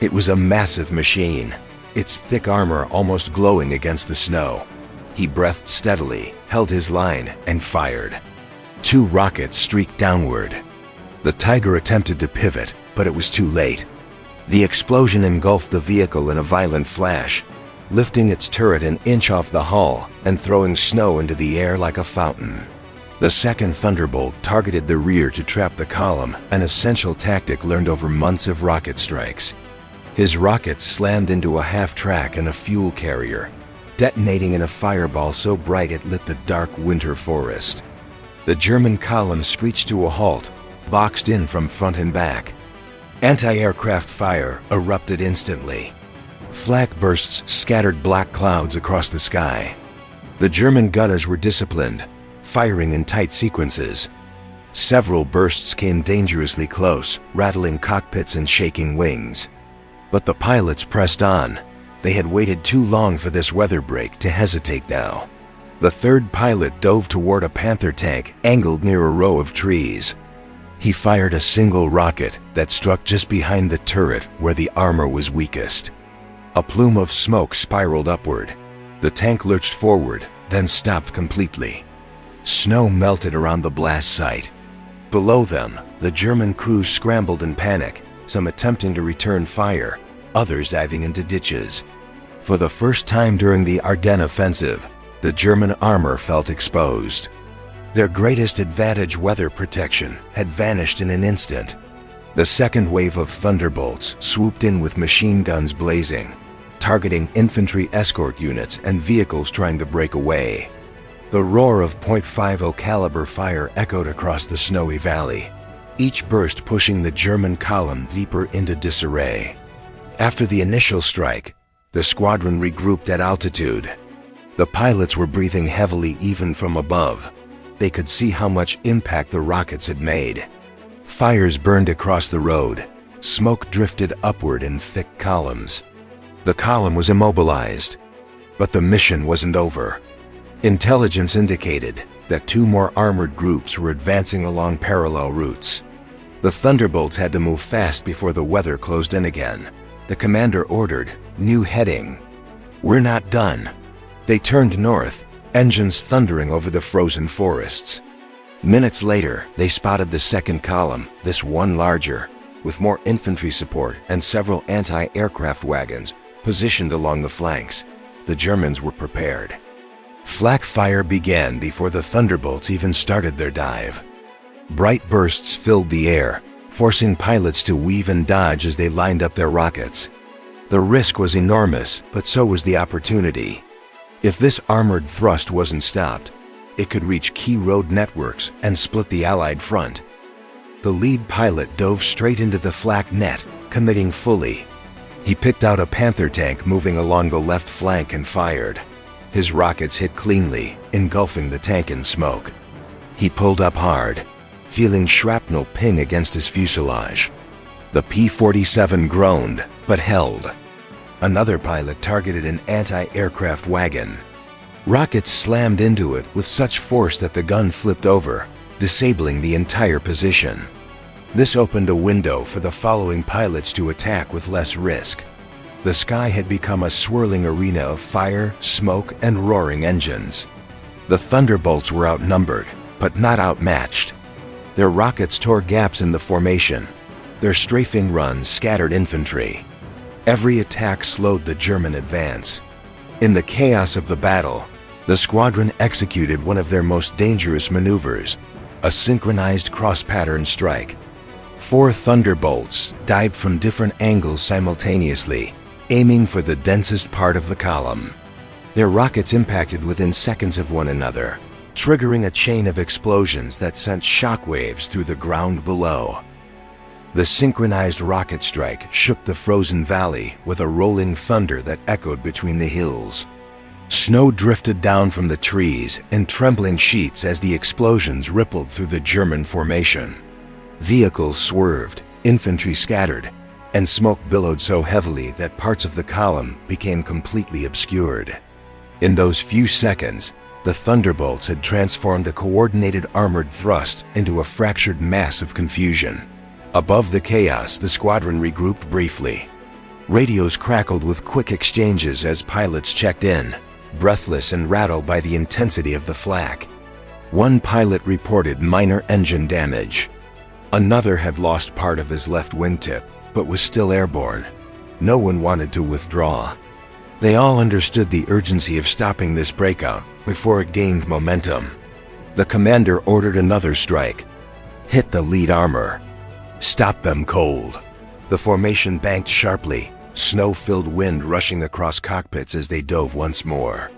It was a massive machine, its thick armor almost glowing against the snow. He breathed steadily, held his line, and fired. 2 rockets streaked downward. The Tiger attempted to pivot, but it was too late. The explosion engulfed the vehicle in a violent flash, lifting its turret an inch off the hull and throwing snow into the air like a fountain. The second Thunderbolt targeted the rear to trap the column, an essential tactic learned over months of rocket strikes. His rockets slammed into a half-track and a fuel carrier, detonating in a fireball so bright it lit the dark winter forest. The German column screeched to a halt, boxed in from front and back. Anti-aircraft fire erupted instantly. Flak bursts scattered black clouds across the sky. The German gunners were disciplined, firing in tight sequences. Several bursts came dangerously close, rattling cockpits and shaking wings. But the pilots pressed on. They had waited too long for this weather break to hesitate now. The third pilot dove toward a Panther tank angled near a row of trees. He fired a single rocket that struck just behind the turret where the armor was weakest. A plume of smoke spiraled upward. The tank lurched forward, then stopped completely. Snow melted around the blast site. Below them, the German crews scrambled in panic, some attempting to return fire, others diving into ditches. For the first time during the Ardennes offensive, the German armor felt exposed. Their greatest advantage, weather protection, had vanished in an instant. The second wave of Thunderbolts swooped in with machine guns blazing, targeting infantry escort units and vehicles trying to break away. The roar of .50 caliber fire echoed across the snowy valley, each burst pushing the German column deeper into disarray. After the initial strike, the squadron regrouped at altitude. The pilots were breathing heavily even from above. They could see how much impact the rockets had made. Fires burned across the road. Smoke drifted upward in thick columns. The column was immobilized, but the mission wasn't over. Intelligence indicated that 2 more armored groups were advancing along parallel routes. The Thunderbolts had to move fast before the weather closed in again. The commander ordered, "New heading." "We're not done." They turned north, engines thundering over the frozen forests. Minutes later, they spotted the second column, this one larger, with more infantry support and several anti-aircraft wagons positioned along the flanks. The Germans were prepared. Flak fire began before the Thunderbolts even started their dive. Bright bursts filled the air, forcing pilots to weave and dodge as they lined up their rockets. The risk was enormous, but so was the opportunity. If this armored thrust wasn't stopped, it could reach key road networks and split the Allied front. The lead pilot dove straight into the flak net, committing fully. He picked out a Panther tank moving along the left flank and fired. His rockets hit cleanly, engulfing the tank in smoke. He pulled up hard, feeling shrapnel ping against his fuselage. The P-47 groaned, but held. Another pilot targeted an anti-aircraft wagon. Rockets slammed into it with such force that the gun flipped over, disabling the entire position. This opened a window for the following pilots to attack with less risk. The sky had become a swirling arena of fire, smoke, and roaring engines. The Thunderbolts were outnumbered, but not outmatched. Their rockets tore gaps in the formation. Their strafing runs scattered infantry. Every attack slowed the German advance. In the chaos of the battle, the squadron executed one of their most dangerous maneuvers, a synchronized cross-pattern strike. 4 Thunderbolts dived from different angles simultaneously, aiming for the densest part of the column. Their rockets impacted within seconds of one another, triggering a chain of explosions that sent shockwaves through the ground below. The synchronized rocket strike shook the frozen valley with a rolling thunder that echoed between the hills. Snow drifted down from the trees in trembling sheets as the explosions rippled through the German formation. Vehicles swerved, infantry scattered, and smoke billowed so heavily that parts of the column became completely obscured. In those few seconds, the Thunderbolts had transformed a coordinated armored thrust into a fractured mass of confusion. Above the chaos, the squadron regrouped briefly. Radios crackled with quick exchanges as pilots checked in, breathless and rattled by the intensity of the flak. One pilot reported minor engine damage. Another had lost part of his left wingtip, but was still airborne. No one wanted to withdraw. They all understood the urgency of stopping this breakout before it gained momentum. The commander ordered another strike. Hit the lead armor. Stop them cold. The formation banked sharply, snow-filled wind rushing across cockpits as they dove once more.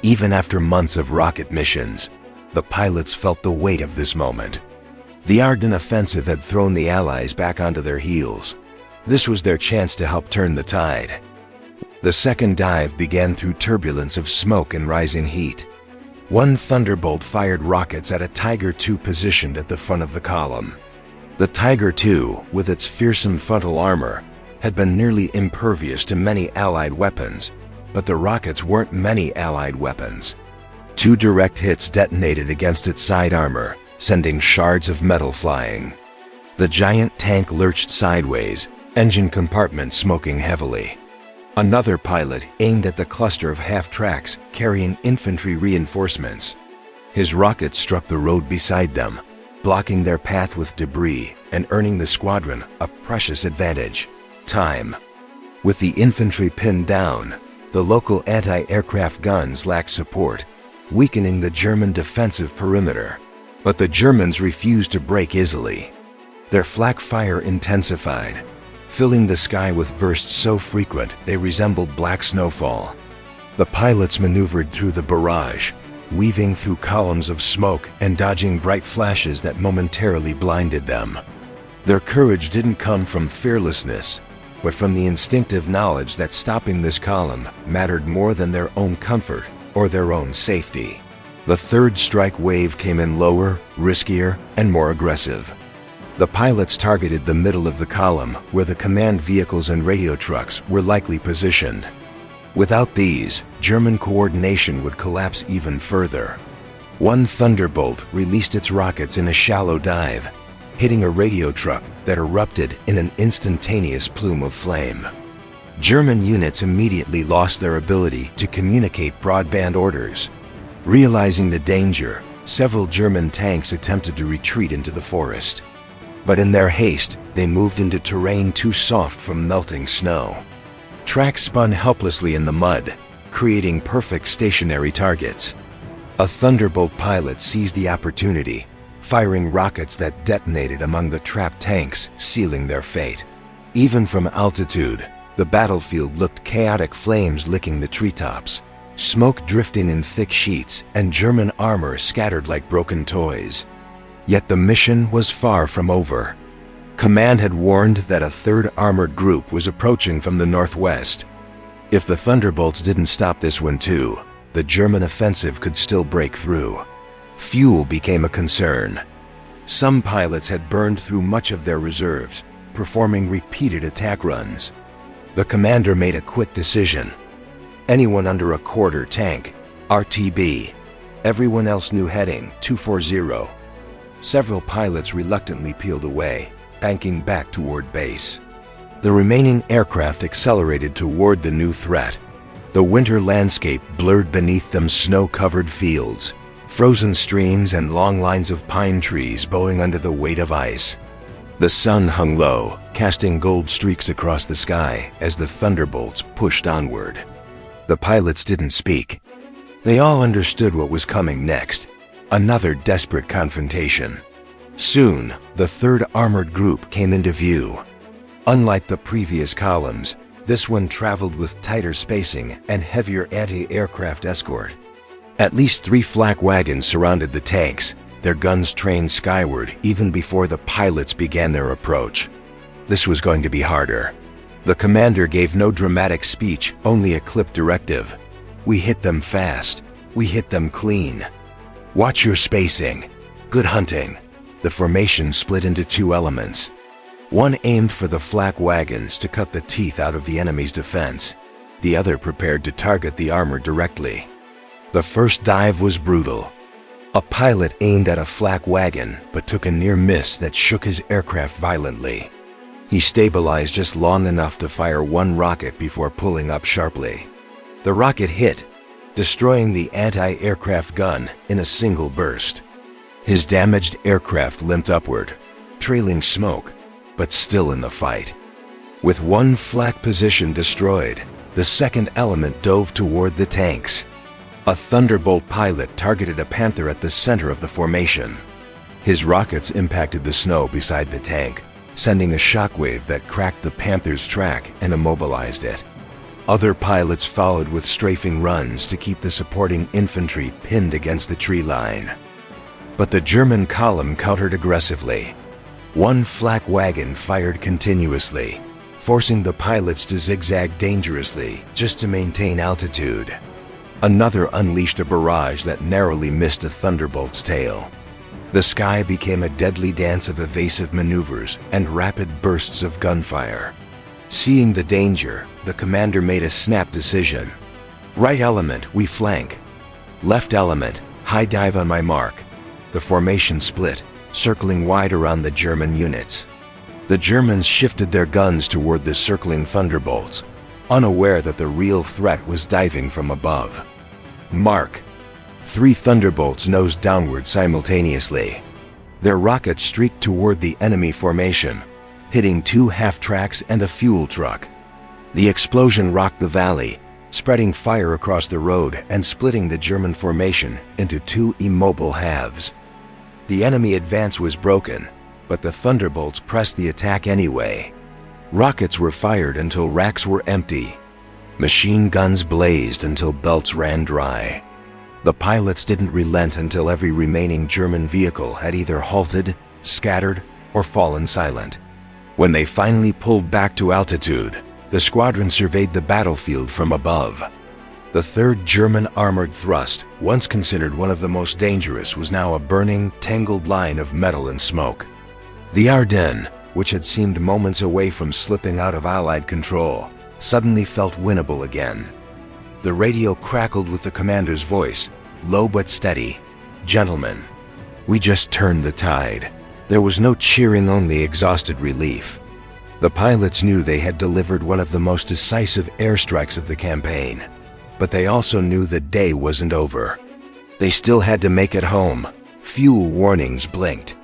Even after months of rocket missions, the pilots felt the weight of this moment. The Ardennes offensive had thrown the Allies back onto their heels. This was their chance to help turn the tide. The second dive began through turbulence of smoke and rising heat. One Thunderbolt fired rockets at a Tiger II positioned at the front of the column. The Tiger II, with its fearsome frontal armor, had been nearly impervious to many Allied weapons, but the rockets weren't many Allied weapons. 2 direct hits detonated against its side armor, sending shards of metal flying. The giant tank lurched sideways, engine compartment smoking heavily. Another pilot aimed at the cluster of half-tracks carrying infantry reinforcements. His rocket struck the road beside them, blocking their path with debris and earning the squadron a precious advantage: time. With the infantry pinned down, the local anti-aircraft guns lacked support, weakening the German defensive perimeter. But the Germans refused to break easily. Their flak fire intensified, filling the sky with bursts so frequent they resembled black snowfall. The pilots maneuvered through the barrage, weaving through columns of smoke and dodging bright flashes that momentarily blinded them. Their courage didn't come from fearlessness, but from the instinctive knowledge that stopping this column mattered more than their own comfort or their own safety. The third strike wave came in lower, riskier, and more aggressive. The pilots targeted the middle of the column, where the command vehicles and radio trucks were likely positioned. Without these, German coordination would collapse even further. One Thunderbolt released its rockets in a shallow dive, hitting a radio truck that erupted in an instantaneous plume of flame. German units immediately lost their ability to communicate broadband orders. Realizing the danger, several German tanks attempted to retreat into the forest. But in their haste, they moved into terrain too soft from melting snow. Tracks spun helplessly in the mud, creating perfect stationary targets. A Thunderbolt pilot seized the opportunity, firing rockets that detonated among the trapped tanks, sealing their fate. Even from altitude, the battlefield looked chaotic, flames licking the treetops, smoke drifting in thick sheets, and German armor scattered like broken toys. Yet the mission was far from over. Command had warned that a third armored group was approaching from the northwest. If the Thunderbolts didn't stop this one too, the German offensive could still break through. Fuel became a concern. Some pilots had burned through much of their reserves, performing repeated attack runs. The commander made a quick decision. Anyone under a quarter tank, RTB. Everyone else knew heading 240. Several pilots reluctantly peeled away, banking back toward base. The remaining aircraft accelerated toward the new threat. The winter landscape blurred beneath them, snow-covered fields, frozen streams, and long lines of pine trees bowing under the weight of ice. The sun hung low, casting gold streaks across the sky as the Thunderbolts pushed onward. The pilots didn't speak. They all understood what was coming next. Another desperate confrontation. Soon, the third armored group came into view. Unlike the previous columns, this one traveled with tighter spacing and heavier anti-aircraft escort. At least 3 flak wagons surrounded the tanks, their guns trained skyward even before the pilots began their approach. This was going to be harder. The commander gave no dramatic speech, only a clipped directive. We hit them fast. We hit them clean. Watch your spacing. Good hunting. The formation split into 2 elements. One aimed for the flak wagons to cut the teeth out of the enemy's defense. The other prepared to target the armor directly. The first dive was brutal. A pilot aimed at a flak wagon but took a near miss that shook his aircraft violently. He stabilized just long enough to fire 1 rocket before pulling up sharply. The rocket hit, destroying the anti-aircraft gun in a single burst. His damaged aircraft limped upward, trailing smoke, but still in the fight. With 1 flak position destroyed, the second element dove toward the tanks. A Thunderbolt pilot targeted a Panther at the center of the formation. His rockets impacted the snow beside the tank, sending a shockwave that cracked the Panther's track and immobilized it. Other pilots followed with strafing runs to keep the supporting infantry pinned against the tree line. But the German column countered aggressively. 1 flak wagon fired continuously, forcing the pilots to zigzag dangerously just to maintain altitude. Another unleashed a barrage that narrowly missed a Thunderbolt's tail. The sky became a deadly dance of evasive maneuvers and rapid bursts of gunfire. Seeing the danger, the commander made a snap decision. Right element, we flank. Left element, high dive on my mark. The formation split, circling wide around the German units. The Germans shifted their guns toward the circling Thunderbolts, unaware that the real threat was diving from above. Mark. 3 Thunderbolts nosed downward simultaneously. Their rockets streaked toward the enemy formation, hitting 2 half-tracks and a fuel truck. The explosion rocked the valley, spreading fire across the road and splitting the German formation into 2 immobile halves. The enemy advance was broken, but the Thunderbolts pressed the attack anyway. Rockets were fired until racks were empty. Machine guns blazed until belts ran dry. The pilots didn't relent until every remaining German vehicle had either halted, scattered, or fallen silent. When they finally pulled back to altitude, the squadron surveyed the battlefield from above. The 3rd German armored thrust, once considered one of the most dangerous, was now a burning, tangled line of metal and smoke. The Ardennes, which had seemed moments away from slipping out of Allied control, suddenly felt winnable again. The radio crackled with the commander's voice, low but steady. "Gentlemen, we just turned the tide." There was no cheering, only exhausted relief. The pilots knew they had delivered one of the most decisive airstrikes of the campaign. But they also knew the day wasn't over. They still had to make it home. Fuel warnings blinked.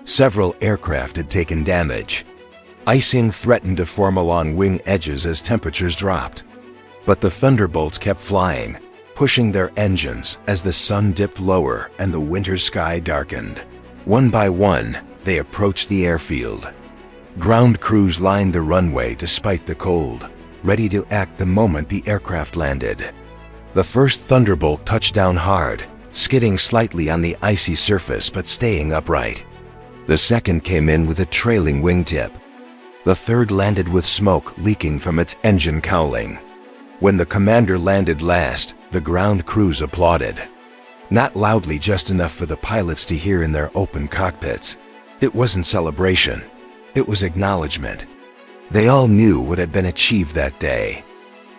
Several aircraft had taken damage. Icing threatened to form along wing edges as temperatures dropped. But the Thunderbolts kept flying, pushing their engines as the sun dipped lower and the winter sky darkened. One by one, they approached the airfield. Ground crews lined the runway despite the cold, ready to act the moment the aircraft landed. The first Thunderbolt touched down hard, skidding slightly on the icy surface but staying upright. The second came in with a trailing wingtip. The third landed with smoke leaking from its engine cowling. When the commander landed last, the ground crews applauded. Not loudly, just enough for the pilots to hear in their open cockpits. It wasn't celebration, it was acknowledgement. They all knew what had been achieved that day.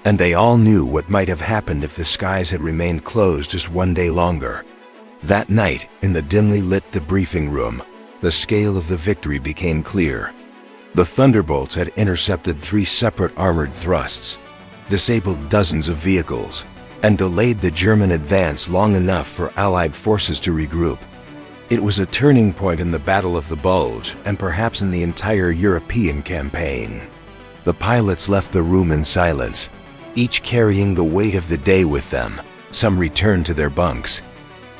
And they all knew what might have happened if the skies had remained closed just one day longer. That night, in the dimly lit debriefing room, the scale of the victory became clear. The Thunderbolts had intercepted 3 separate armored thrusts, disabled dozens of vehicles, and delayed the German advance long enough for Allied forces to regroup. It was a turning point in the Battle of the Bulge, and perhaps in the entire European campaign. The pilots left the room in silence, each carrying the weight of the day with them. Some returned to their bunks.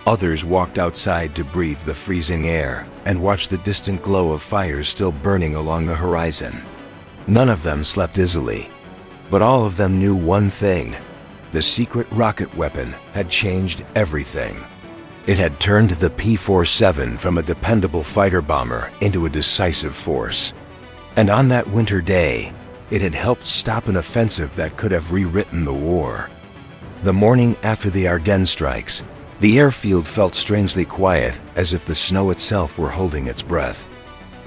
Others walked outside to breathe the freezing air and watch the distant glow of fires still burning along the horizon. None of them slept easily, but all of them knew one thing: the secret rocket weapon had changed everything. It had turned the P-47 from a dependable fighter bomber into a decisive force. And on that winter day, it had helped stop an offensive that could have rewritten the war. The morning after the Ardennes strikes, the airfield felt strangely quiet, as if the snow itself were holding its breath.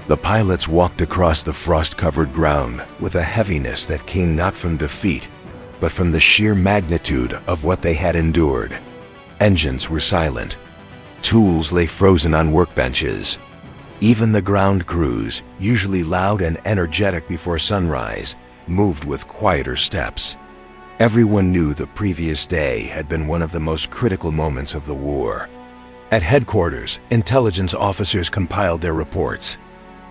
The pilots walked across the frost-covered ground with a heaviness that came not from defeat, but from the sheer magnitude of what they had endured. Engines were silent. Tools lay frozen on workbenches. Even the ground crews, usually loud and energetic before sunrise, moved with quieter steps. Everyone knew the previous day had been one of the most critical moments of the war. At headquarters, intelligence officers compiled their reports.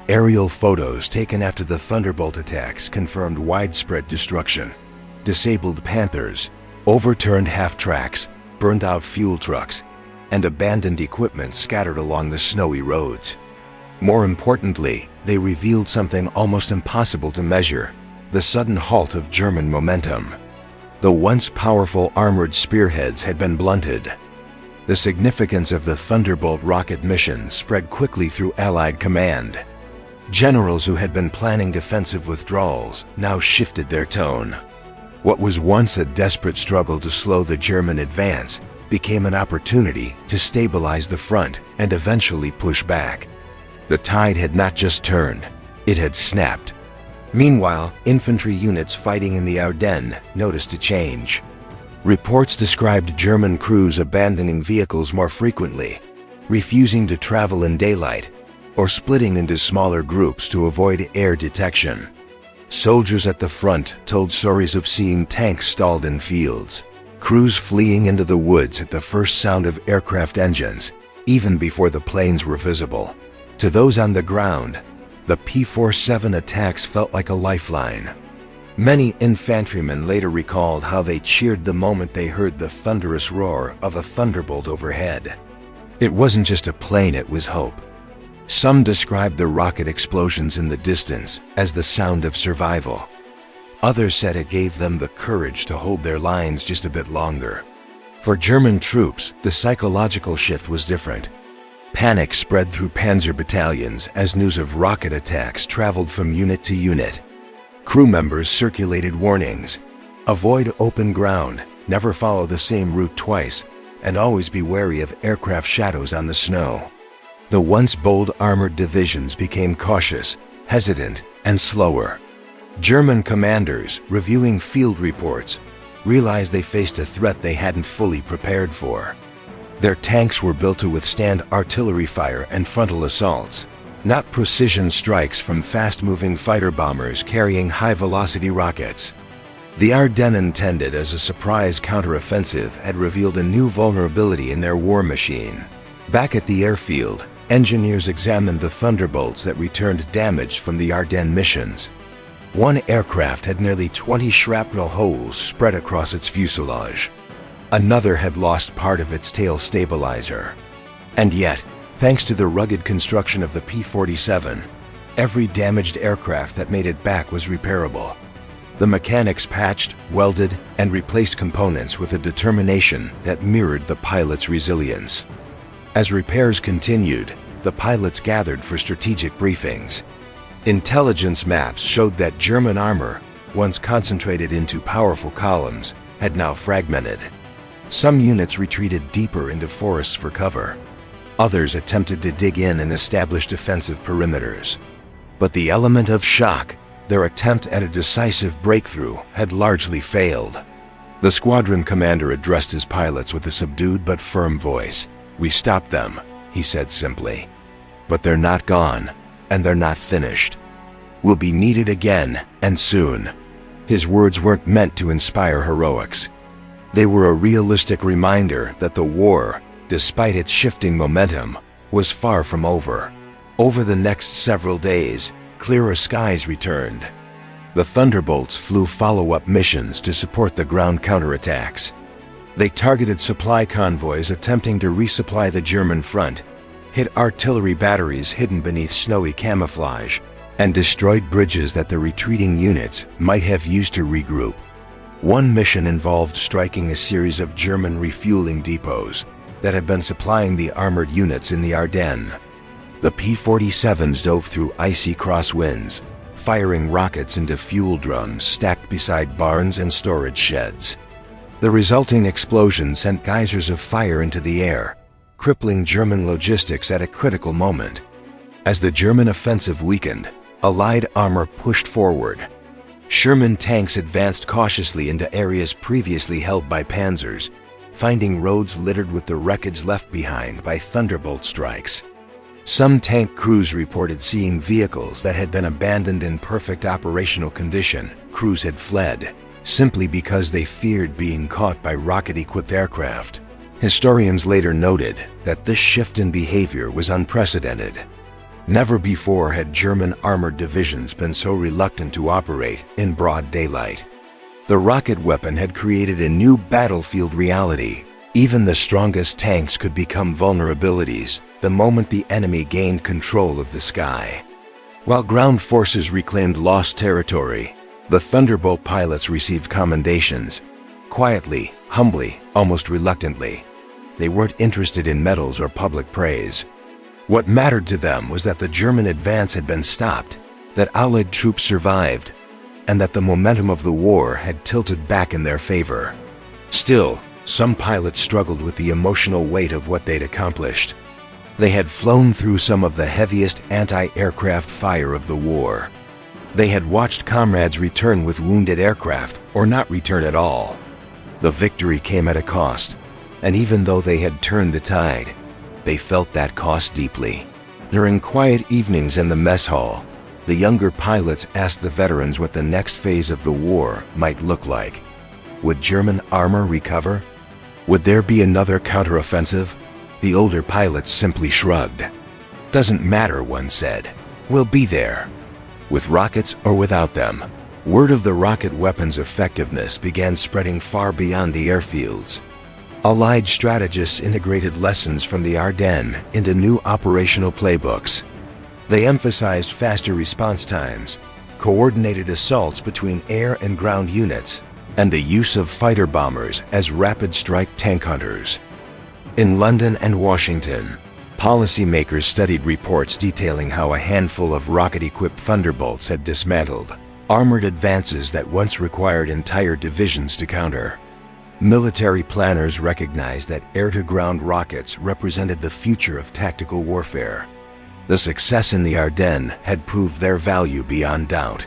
Aerial photos taken after the Thunderbolt attacks confirmed widespread destruction. Disabled Panthers, overturned half-tracks, burned-out fuel trucks, and abandoned equipment scattered along the snowy roads. More importantly, they revealed something almost impossible to measure: the sudden halt of German momentum. The once powerful armored spearheads had been blunted. The significance of the Thunderbolt rocket mission spread quickly through Allied command. Generals who had been planning defensive withdrawals now shifted their tone. What was once a desperate struggle to slow the German advance became an opportunity to stabilize the front and eventually push back. The tide had not just turned, it had snapped. Meanwhile, infantry units fighting in the Ardennes noticed a change. Reports described German crews abandoning vehicles more frequently, refusing to travel in daylight, or splitting into smaller groups to avoid air detection. Soldiers at the front told stories of seeing tanks stalled in fields, crews fleeing into the woods at the first sound of aircraft engines, even before the planes were visible. To those on the ground, the P-47 attacks felt like a lifeline. Many infantrymen later recalled how they cheered the moment they heard the thunderous roar of a Thunderbolt overhead. It wasn't just a plane, it was hope. Some described the rocket explosions in the distance as the sound of survival. Others said it gave them the courage to hold their lines just a bit longer. For German troops, the psychological shift was different. Panic spread through Panzer battalions as news of rocket attacks traveled from unit to unit. Crew members circulated warnings: avoid open ground, never follow the same route twice, and always be wary of aircraft shadows on the snow. The once bold armored divisions became cautious, hesitant, and slower. German commanders, reviewing field reports, realized they faced a threat they hadn't fully prepared for. Their tanks were built to withstand artillery fire and frontal assaults, not precision strikes from fast-moving fighter bombers carrying high-velocity rockets. The Ardennes, intended as a surprise counteroffensive, had revealed a new vulnerability in their war machine. Back at the airfield, engineers examined the Thunderbolts that returned damaged from the Ardennes missions. One aircraft had nearly 20 shrapnel holes spread across its fuselage. Another had lost part of its tail stabilizer. And yet, thanks to the rugged construction of the P-47, every damaged aircraft that made it back was repairable. The mechanics patched, welded, and replaced components with a determination that mirrored the pilots' resilience. As repairs continued, the pilots gathered for strategic briefings. Intelligence maps showed that German armor, once concentrated into powerful columns, had now fragmented. Some units retreated deeper into forests for cover. Others attempted to dig in and establish defensive perimeters. But the element of shock, their attempt at a decisive breakthrough, had largely failed. The squadron commander addressed his pilots with a subdued but firm voice. "We stopped them," he said simply. "But they're not gone, and they're not finished. We'll be needed again, and soon." His words weren't meant to inspire heroics. They were a realistic reminder that the war, despite its shifting momentum, was far from over. Over the next several days, clearer skies returned. The Thunderbolts flew follow-up missions to support the ground counterattacks. They targeted supply convoys attempting to resupply the German front, hit artillery batteries hidden beneath snowy camouflage, and destroyed bridges that the retreating units might have used to regroup. One mission involved striking a series of German refueling depots that had been supplying the armored units in the Ardennes. The P-47s dove through icy crosswinds, firing rockets into fuel drums stacked beside barns and storage sheds. The resulting explosion sent geysers of fire into the air, crippling German logistics at a critical moment. As the German offensive weakened, Allied armor pushed forward. Sherman tanks advanced cautiously into areas previously held by Panzers, finding roads littered with the wreckage left behind by Thunderbolt strikes. Some tank crews reported seeing vehicles that had been abandoned in perfect operational condition. Crews had fled, simply because they feared being caught by rocket-equipped aircraft. Historians later noted that this shift in behavior was unprecedented. Never before had German armored divisions been so reluctant to operate in broad daylight. The rocket weapon had created a new battlefield reality. Even the strongest tanks could become vulnerabilities the moment the enemy gained control of the sky. While ground forces reclaimed lost territory, the Thunderbolt pilots received commendations. Quietly, humbly, almost reluctantly. They weren't interested in medals or public praise. What mattered to them was that the German advance had been stopped, that Allied troops survived, and that the momentum of the war had tilted back in their favor. Still, some pilots struggled with the emotional weight of what they'd accomplished. They had flown through some of the heaviest anti-aircraft fire of the war. They had watched comrades return with wounded aircraft or not return at all. The victory came at a cost, and even though they had turned the tide, they felt that cost deeply. During quiet evenings in the mess hall, the younger pilots asked the veterans what the next phase of the war might look like. Would German armor recover? Would there be another counteroffensive? The older pilots simply shrugged. "Doesn't matter," one said. "We'll be there." With rockets or without them, word of the rocket weapon's effectiveness began spreading far beyond the airfields. Allied strategists integrated lessons from the Ardennes into new operational playbooks. They emphasized faster response times, coordinated assaults between air and ground units, and the use of fighter bombers as rapid strike tank hunters. In London and Washington, Policymakers studied reports detailing how a handful of rocket-equipped Thunderbolts had dismantled armored advances that once required entire divisions to counter. Military planners recognized that air-to-ground rockets represented the future of tactical warfare. The success in the Ardennes had proved their value beyond doubt.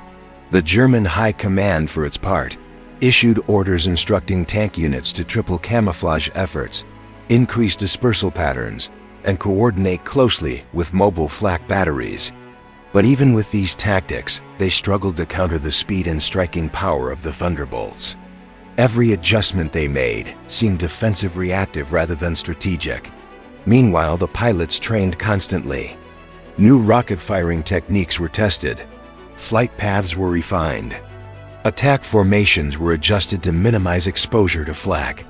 The German High Command, for its part, issued orders instructing tank units to triple camouflage efforts, increase dispersal patterns, and coordinate closely with mobile flak batteries. But even with these tactics, they struggled to counter the speed and striking power of the Thunderbolts. Every adjustment they made seemed defensive reactive rather than strategic. Meanwhile, the pilots trained constantly. New rocket firing techniques were tested. Flight paths were refined. Attack formations were adjusted to minimize exposure to flak.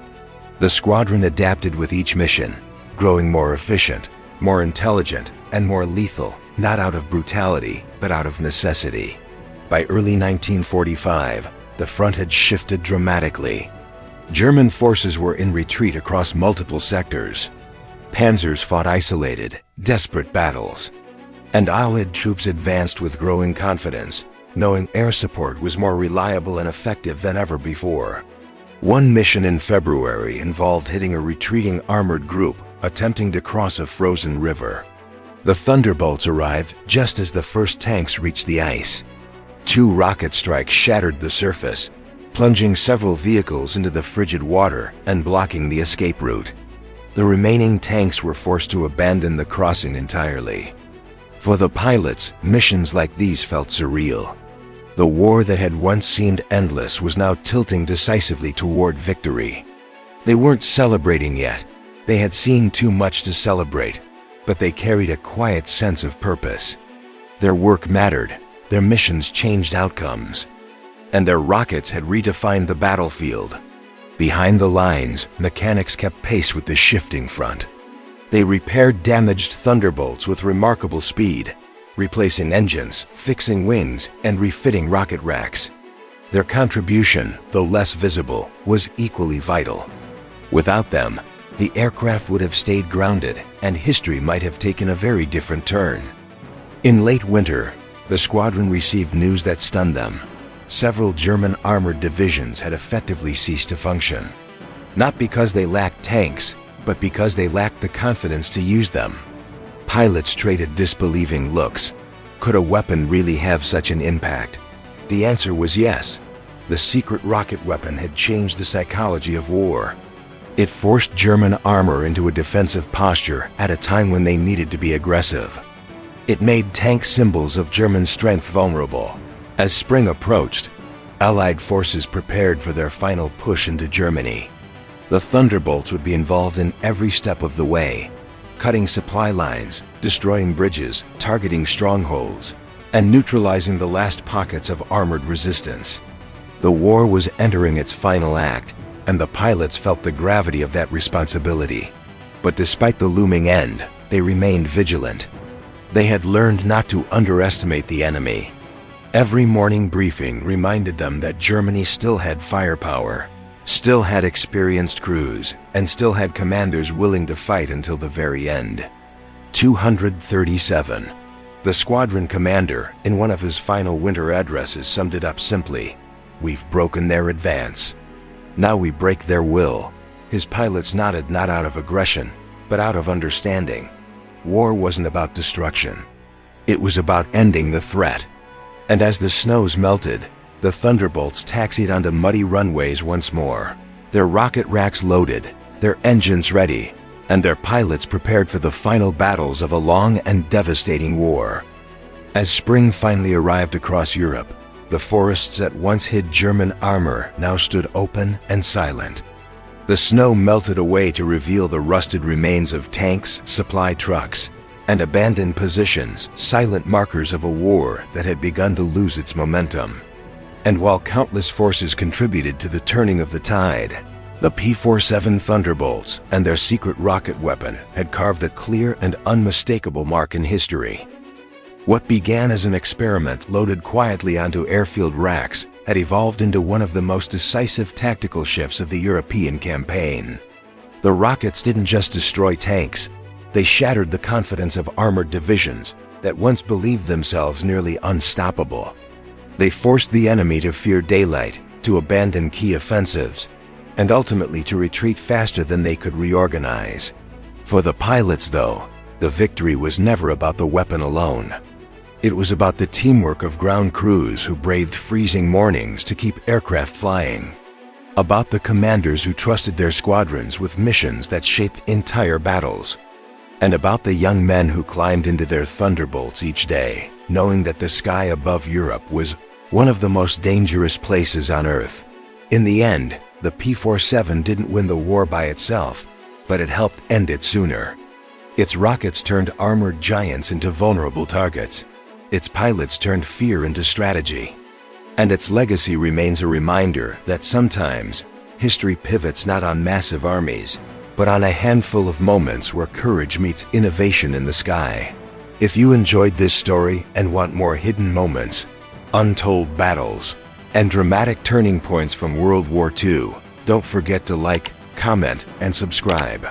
The squadron adapted with each mission, growing more efficient, more intelligent, and more lethal, not out of brutality, but out of necessity. By early 1945, the front had shifted dramatically. German forces were in retreat across multiple sectors. Panzers fought isolated, desperate battles. And Allied troops advanced with growing confidence, knowing air support was more reliable and effective than ever before. One mission in February involved hitting a retreating armored group attempting to cross a frozen river. The Thunderbolts arrived just as the first tanks reached the ice. 2 rocket strikes shattered the surface, plunging several vehicles into the frigid water and blocking the escape route. The remaining tanks were forced to abandon the crossing entirely. For the pilots, missions like these felt surreal. The war that had once seemed endless was now tilting decisively toward victory. They weren't celebrating yet. They had seen too much to celebrate, but they carried a quiet sense of purpose. Their work mattered. Their missions changed outcomes, and their rockets had redefined the battlefield. Behind the lines, mechanics kept pace with the shifting front. They repaired damaged Thunderbolts with remarkable speed, replacing engines, fixing wings, and refitting rocket racks. Their contribution, though less visible, was equally vital. Without them, the aircraft would have stayed grounded, and history might have taken a very different turn. In late winter, the squadron received news that stunned them. Several German armored divisions had effectively ceased to function. Not because they lacked tanks, but because they lacked the confidence to use them. Pilots traded disbelieving looks. Could a weapon really have such an impact? The answer was yes. The secret rocket weapon had changed the psychology of war. It forced German armor into a defensive posture at a time when they needed to be aggressive. It made tank symbols of German strength vulnerable. As spring approached, Allied forces prepared for their final push into Germany. The Thunderbolts would be involved in every step of the way, cutting supply lines, destroying bridges, targeting strongholds, and neutralizing the last pockets of armored resistance. The war was entering its final act, and the pilots felt the gravity of that responsibility. But despite the looming end, they remained vigilant. They had learned not to underestimate the enemy. Every morning briefing reminded them that Germany still had firepower, still had experienced crews, and still had commanders willing to fight until the very end. 237. The squadron commander, in one of his final winter addresses, summed it up simply: "We've broken their advance. Now we break their will." His pilots nodded, not out of aggression, but out of understanding. War wasn't about destruction. It was about ending the threat. And as the snows melted, the Thunderbolts taxied onto muddy runways once more, their rocket racks loaded, their engines ready, and their pilots prepared for the final battles of a long and devastating war. As spring finally arrived across Europe, the forests that once hid German armor now stood open and silent. The snow melted away to reveal the rusted remains of tanks, supply trucks, and abandoned positions, silent markers of a war that had begun to lose its momentum. And while countless forces contributed to the turning of the tide, the P-47 Thunderbolts and their secret rocket weapon had carved a clear and unmistakable mark in history. What began as an experiment loaded quietly onto airfield racks had evolved into one of the most decisive tactical shifts of the European campaign. The rockets didn't just destroy tanks, They shattered the confidence of armored divisions that once believed themselves nearly unstoppable. They forced the enemy to fear daylight, to abandon key offensives, and ultimately to retreat faster than they could reorganize. For the pilots, though, the victory was never about the weapon alone. It was about the teamwork of ground crews who braved freezing mornings to keep aircraft flying. About the commanders who trusted their squadrons with missions that shaped entire battles. And about the young men who climbed into their Thunderbolts each day, knowing that the sky above Europe was one of the most dangerous places on Earth. In the end, the P-47 didn't win the war by itself, but it helped end it sooner. Its rockets turned armored giants into vulnerable targets. Its pilots turned fear into strategy. And its legacy remains a reminder that sometimes history pivots not on massive armies, but on a handful of moments where courage meets innovation in the sky. If you enjoyed this story and want more hidden moments, untold battles, and dramatic turning points from World War II, don't forget to like, comment, and subscribe.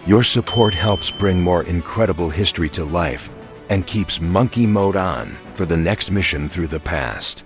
Your support helps bring more incredible history to life and keeps Monkey Mode on for the next mission through the past.